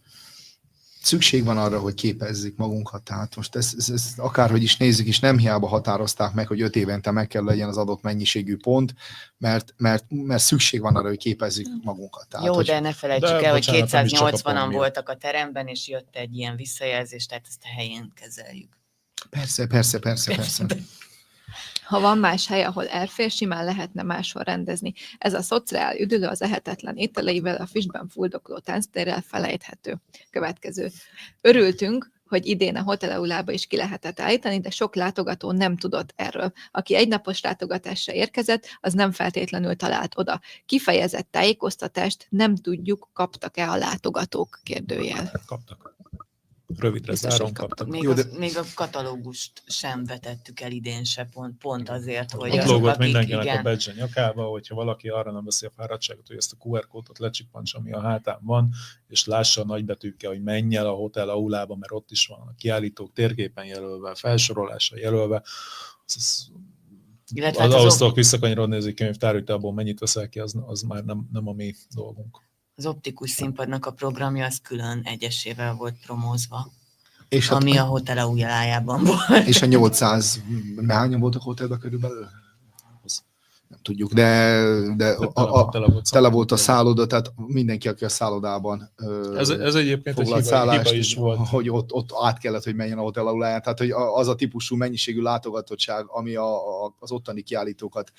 Szükség van arra, hogy képezzük magunkat, tehát most ezt akárhogy is nézzük, és nem hiába határozták meg, hogy 5 évente meg kell legyen az adott mennyiségű pont, mert szükség van arra, hogy képezzük magunkat. Tehát, jó, hogy... de ne felejtsük el, hogy bocsánat, 280-an voltak a teremben, és jött egy ilyen visszajelzés, tehát ezt a helyén kezeljük. Persze. Ha van más hely, ahol elfér, simán lehetne máshol rendezni. Ez a szociál üdülő az ehetetlen ételeivel, a füstben fuldokló tánctérrel felejthető. Következő. Örültünk, hogy idén a hotelaulába is ki lehetett állítani, de sok látogató nem tudott erről. Aki egynapos látogatásra érkezett, az nem feltétlenül talált oda. Kifejezett tájékoztatást nem tudjuk, kaptak-e a látogatók, kérdőjel. Kaptak. Rövidre záron kaptak. Még a katalógust sem vetettük el idén se, pont azért, hogy ott lógott mindenkinek a badge nyakába, hogyha valaki arra nem veszi a fáradtságot, hogy ezt a QR kódot lecsippantsa, ami a hátán van, és lássa a nagybetűkkel, hogy menj el a hotel aulába, mert ott is van a kiállítók térképen jelölve, felsorolása jelölve. Illetve ahhoz tudok visszakanyarodni, ez egy könyvtár, hogy te abból mennyit veszel ki, az már nem a mi dolgunk. Az optikus színpadnak a programja az külön egyesével volt promózva, és ami a hotel aulájában volt. És a 800, hányan voltak hotelben körülbelül? Nem tudjuk, de tele volt a szálloda, tehát mindenki, aki a szállodában ez egyébként egy hiba is volt. Hogy ott át kellett, hogy menjen a hotel auláján. Tehát, hogy az a típusú mennyiségű látogatottság, ami az ottani kiállítókat...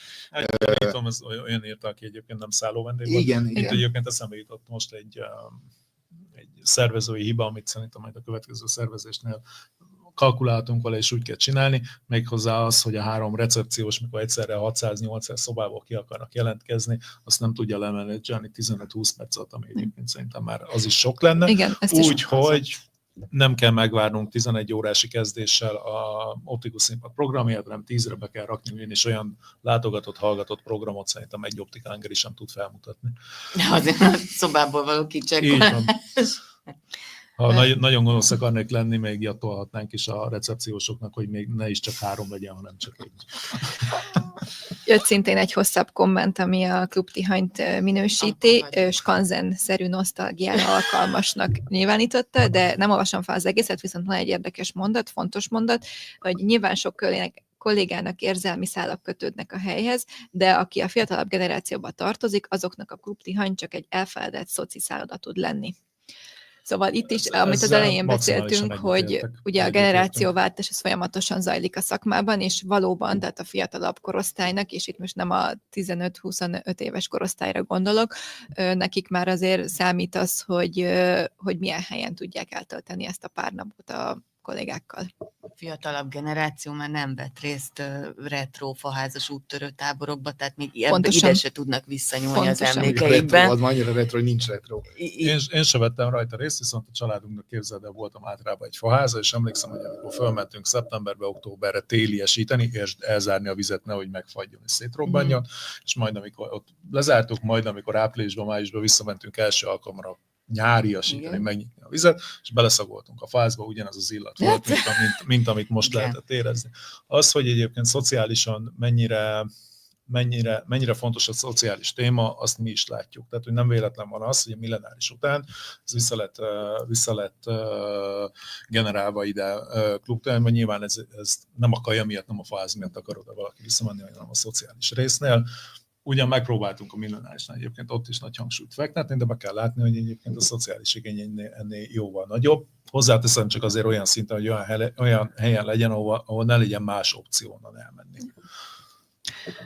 Tudom, ez olyan írta, aki egyébként nem szálló vendég volt. Igen. Egyébként eszembe jutott most egy szervezői hiba, amit szerintem majd a következő szervezésnél kalkuláltunk vele, és úgy kell csinálni, méghozzá az, hogy a 3 recepciós, mikor egyszerre 600-800 szobából ki akarnak jelentkezni, azt nem tudja lemenedzselni 15-20 perc alatt, ami egyébként szerintem már az is sok lenne. Igen, úgyhogy nem kell megvárnunk 11 órási kezdéssel a optikus színpad programját, hanem 10-re be kell rakni, és olyan látogatott, hallgatott programot szerintem egy Optika Hungary sem tud felmutatni. Azért a szobából való kicsekkolás. Ha nagyon gonosz akarnék lenni, még ilyatolhatnánk is a recepciósoknak, hogy még ne is csak 3 legyen, hanem csak 1. Jött szintén egy hosszabb komment, ami a klubtihanyt minősíti, skanzen-szerű nosztalgiára alkalmasnak nyilvánította, de nem olvasom fel az egészet, viszont van egy érdekes mondat, fontos mondat, hogy nyilván sok kollégának érzelmi szálak kötődnek a helyhez, de aki a fiatalabb generációba tartozik, azoknak a klubtihany csak egy elfeledett szoci szálloda tud lenni. Szóval itt is, amit az elején beszéltünk, hogy ugye a generációváltás ez folyamatosan zajlik a szakmában, és valóban, tehát a fiatalabb korosztálynak, és itt most nem a 15-25 éves korosztályra gondolok, nekik már azért számít az, hogy milyen helyen tudják eltölteni ezt a pár napot a kollégákkal. A fiatalabb generáció már nem vett részt retro faházas úttörő táborokba, tehát még ide se tudnak visszanyúlni az emlékeikben. Az annyira retro, hogy nincs retro. Én sem vettem rajta részt, viszont a családunknak képzeld el, voltam általában egy faháza, és emlékszem, hogy amikor fölmentünk szeptemberbe, októberre téliesíteni, és elzárni a vizet, nehogy megfagyjon és szétrobbanjon, és majd amikor ott lezártuk, majd amikor áprilisban, májusban visszamentünk első alkalomra nyáriasítani, megnyitni a vizet, és beleszagoltunk a fázba, ugyanaz az illat volt, mint amit most lehetett érezni. Az, hogy egyébként szociálisan mennyire fontos a szociális téma, azt mi is látjuk. Tehát, hogy nem véletlen van az, hogy a millenáris után ez vissza lett generálva ide klubteremben. Nyilván ez nem a kaja miatt, nem a fáz miatt akarod valaki visszamenni, hanem a szociális résznél. Ugyan megpróbáltunk a millenárisnál egyébként ott is nagy hangsúlyt fektetni, de be kell látni, hogy egyébként a szociális igény ennél jóval nagyobb. Hozzáteszem csak azért olyan szinten, hogy olyan helyen legyen, ahol ne legyen más opció onnan elmenni.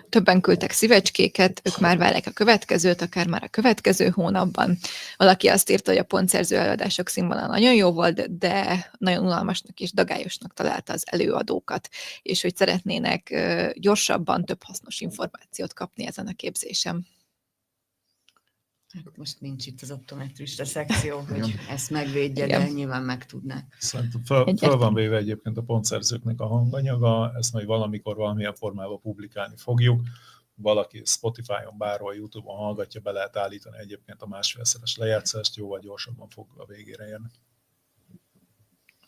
Többen küldtek szívecskéket, ők már várják a következőt, akár már a következő hónapban. Valaki azt írta, hogy a pontszerző előadások színvonala nagyon jó volt, de nagyon unalmasnak és dagályosnak találta az előadókat, és hogy szeretnének gyorsabban több hasznos információt kapni ezen a képzésen. Most nincs itt az optometrista szekció, hogy ezt megvédje, de nyilván megtudnák. Szerintem fel van véve egyébként a pontszerzőknek a hanganyaga, ezt majd valamikor valamilyen formában publikálni fogjuk. Valaki Spotify-on, bárhol, YouTube-on hallgatja, be lehet állítani egyébként a másfélszeres lejátszást, jóval gyorsabban fog a végére érni.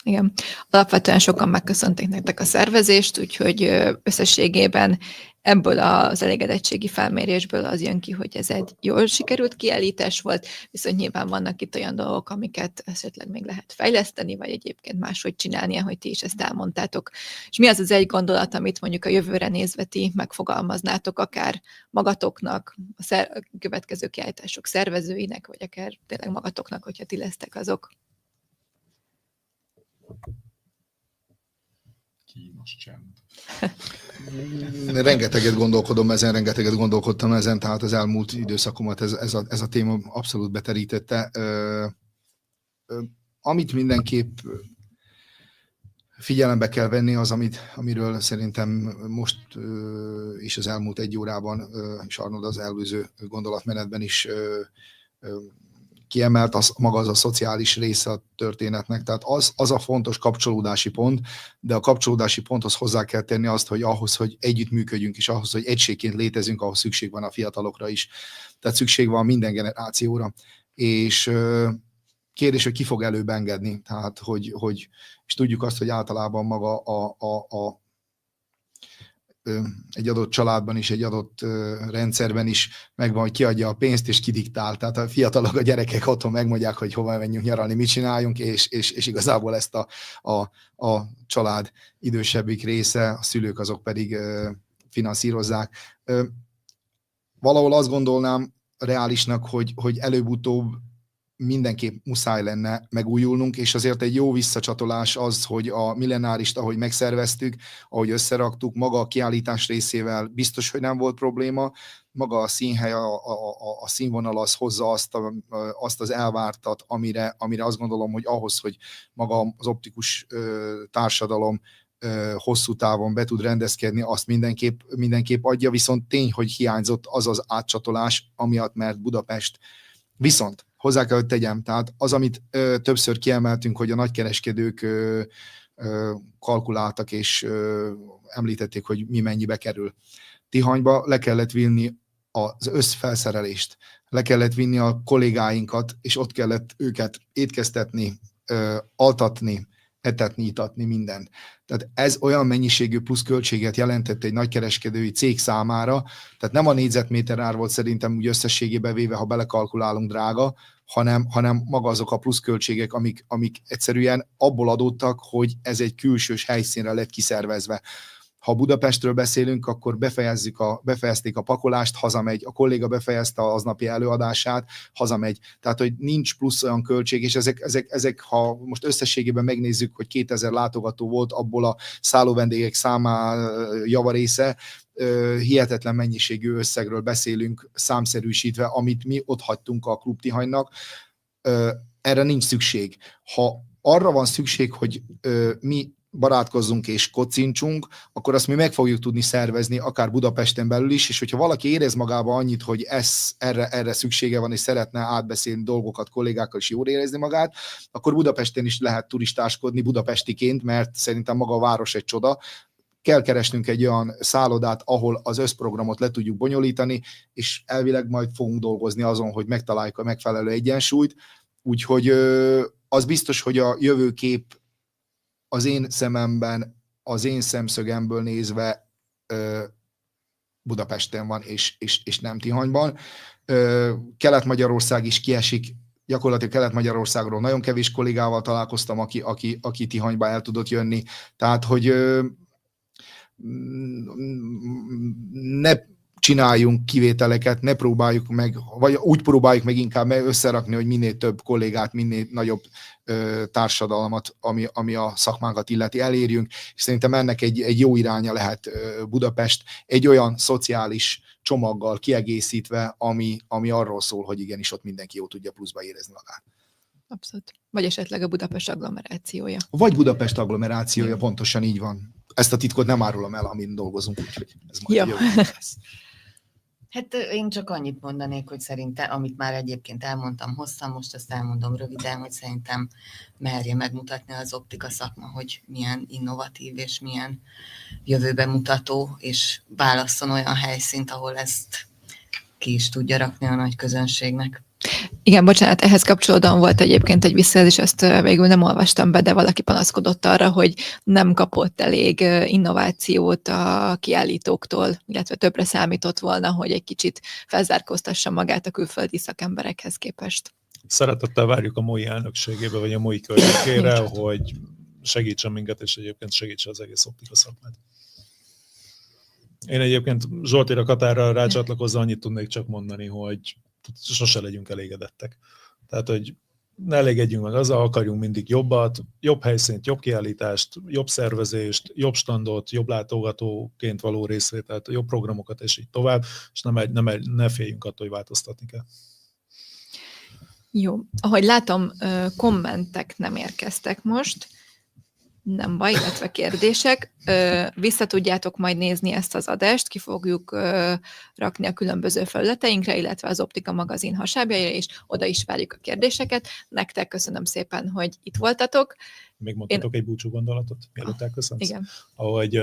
Igen. Alapvetően sokan megköszönték nektek a szervezést, úgyhogy összességében ebből az elégedettségi felmérésből az jön ki, hogy ez egy jól sikerült kiállítás volt, viszont nyilván vannak itt olyan dolgok, amiket esetleg még lehet fejleszteni, vagy egyébként máshogy csinálni, ahogy ti is ezt elmondtátok. És mi az az egy gondolat, amit mondjuk a jövőre nézve ti megfogalmaznátok, akár magatoknak, a következő kiállítások szervezőinek, vagy akár tényleg magatoknak, hogyha ti lesztek azok? Kínos csend. Rengeteget gondolkodtam ezen, tehát az elmúlt időszakomat ez a téma abszolút beterítette. Amit mindenképp figyelembe kell venni, az, amiről szerintem most és az elmúlt egy órában, és Arnold az előző gondolatmenetben is kiemelt, az a szociális része a történetnek. Tehát az a fontos kapcsolódási pont, de a kapcsolódási ponthoz hozzá kell tenni azt, hogy ahhoz, hogy együttműködjünk, és ahhoz, hogy egységként létezünk, ahhoz szükség van a fiatalokra is. Tehát szükség van minden generációra. És kérdés, hogy ki fog előbb engedni. Tehát, és tudjuk azt, hogy általában maga egy adott családban is, egy adott rendszerben is megvan, hogy kiadja a pénzt és kidiktál. Tehát a fiatalok, a gyerekek otthon megmondják, hogy hova menjünk nyaralni, mit csináljunk, és igazából ezt a család idősebbik része, a szülők azok pedig finanszírozzák. Valahol azt gondolnám reálisnak, hogy előbb-utóbb mindenképp muszáj lenne megújulnunk, és azért egy jó visszacsatolás az, hogy a millenárist, ahogy megszerveztük, ahogy összeraktuk, maga a kiállítás részével biztos, hogy nem volt probléma, maga a színhely, a színvonal az hozza azt az elvártat, amire azt gondolom, hogy ahhoz, hogy maga az optikus társadalom hosszú távon be tud rendezkedni, azt mindenképp adja, viszont tény, hogy hiányzott az átcsatolás, amiatt, mert Budapest. Viszont hozzá kell, hogy tegyem, tehát az, amit többször kiemeltünk, hogy a nagykereskedők kalkuláltak és említették, hogy mi mennyibe kerül. Tihanyba le kellett vinni az összfelszerelést, le kellett vinni a kollégáinkat, és ott kellett őket étkeztetni, altatni, etetni, itatni, mindent. Tehát ez olyan mennyiségű pluszköltséget jelentett egy nagykereskedői cég számára, tehát nem a négyzetméter ár volt szerintem úgy összességében véve, ha belekalkulálunk drága, hanem maga azok a pluszköltségek, amik egyszerűen abból adódtak, hogy ez egy külsős helyszínre lett kiszervezve. Ha Budapestről beszélünk, akkor befejezték a pakolást, hazamegy, a kolléga befejezte az napi előadását, hazamegy. Tehát, hogy nincs plusz olyan költség, és ezek, ha most összességében megnézzük, hogy 2000 látogató volt, abból a szállóvendégek számá javarésze, hihetetlen mennyiségű összegről beszélünk, számszerűsítve, amit mi ott hagytunk a Klub Tihanynak. Erre nincs szükség. Ha arra van szükség, hogy mi barátkozzunk és kocincsunk, akkor azt mi meg fogjuk tudni szervezni, akár Budapesten belül is, és hogyha valaki érez magába annyit, hogy erre szüksége van, és szeretne átbeszélni dolgokat kollégákkal, és jól érezni magát, akkor Budapesten is lehet turistáskodni budapestiként, mert szerintem maga a város egy csoda. Kell keresnünk egy olyan szállodát, ahol az összprogramot le tudjuk bonyolítani, és elvileg majd fogunk dolgozni azon, hogy megtaláljuk a megfelelő egyensúlyt. Úgyhogy az biztos, hogy a jövőkép az én szememben, az én szemszögemből nézve Budapesten van, és nem Tihanyban. Kelet-Magyarország is kiesik, gyakorlatilag Kelet-Magyarországról nagyon kevés kollégával találkoztam, aki Tihanyba el tudott jönni. Tehát, hogy ne csináljunk kivételeket, ne próbáljuk meg, vagy úgy próbáljuk meg inkább összerakni, hogy minél több kollégát, minél nagyobb társadalmat, ami a szakmánkat illeti, elérjünk, és szerintem ennek egy jó iránya lehet Budapest, egy olyan szociális csomaggal kiegészítve, ami arról szól, hogy igenis ott mindenki jó tudja pluszba érezni magát. Abszolút. Vagy esetleg a Budapest agglomerációja. Vagy Budapest agglomerációja, pontosan így van. Ezt a titkot nem árulom el, amin dolgozunk, úgyhogy ez majd jövő lesz. Hát én csak annyit mondanék, hogy szerintem, amit már egyébként elmondtam hosszan, most azt elmondom röviden, hogy szerintem merje megmutatni az optika szakma, hogy milyen innovatív és milyen jövőbe mutató, és válasszon olyan helyszínt, ahol ezt ki is tudja rakni a nagy közönségnek. Igen, bocsánat, ehhez kapcsolódóan volt egyébként egy visszajelzés, ezt végül nem olvastam be, de valaki panaszkodott arra, hogy nem kapott elég innovációt a kiállítóktól, illetve többre számított volna, hogy egy kicsit felzárkóztassa magát a külföldi szakemberekhez képest. Szeretettel várjuk a MOI elnökségébe, vagy a MOI környékére, hogy segítsen minket, és egyébként segítsen az egész optika szakmát. Én egyébként Zsoltira Katárra rácsatlakozva annyit tudnék csak mondani, hogy sose legyünk elégedettek. Tehát, hogy ne elégedjünk meg azzal, akarjunk mindig jobbat, jobb helyszínt, jobb kiállítást, jobb szervezést, jobb standot, jobb látogatóként való részvételt, jobb programokat, és így tovább, és ne féljünk attól, hogy változtatni kell. Jó. Ahogy látom, kommentek nem érkeztek most, nem baj, illetve kérdések. Vissza tudjátok majd nézni ezt az adást, ki fogjuk rakni a különböző felületeinkre, illetve az Optika magazin hasábjaira, és oda is várjuk a kérdéseket. Nektek köszönöm szépen, hogy itt voltatok. Még mondhatok egy búcsú gondolatot, mielőtt elköszönsz? Igen. Ahogy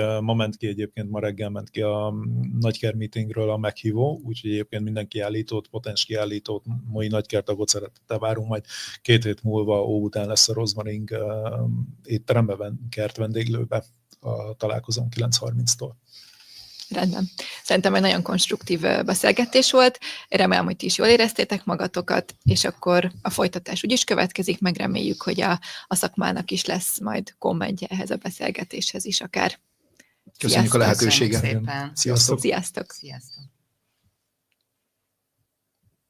ma reggel ment ki a Nagyker meetingről a meghívó, úgyhogy egyébként minden kiállítót, potens kiállítót, mai Nagykertagot szeretettel várunk, majd 2 hét múlva Óbudán lesz a Rozmaring étteremben, kert vendéglőbe a találkozón 9:30-tól. Rendben. Szerintem egy nagyon konstruktív beszélgetés volt. Remélem, hogy ti is jól éreztétek magatokat, és akkor a folytatás úgyis következik, meg reméljük, hogy a szakmának is lesz majd kommentje ehhez a beszélgetéshez is akár. Köszönjük a lehetőséget. Köszönjük szépen. Sziasztok! Sziasztok! Sziasztok!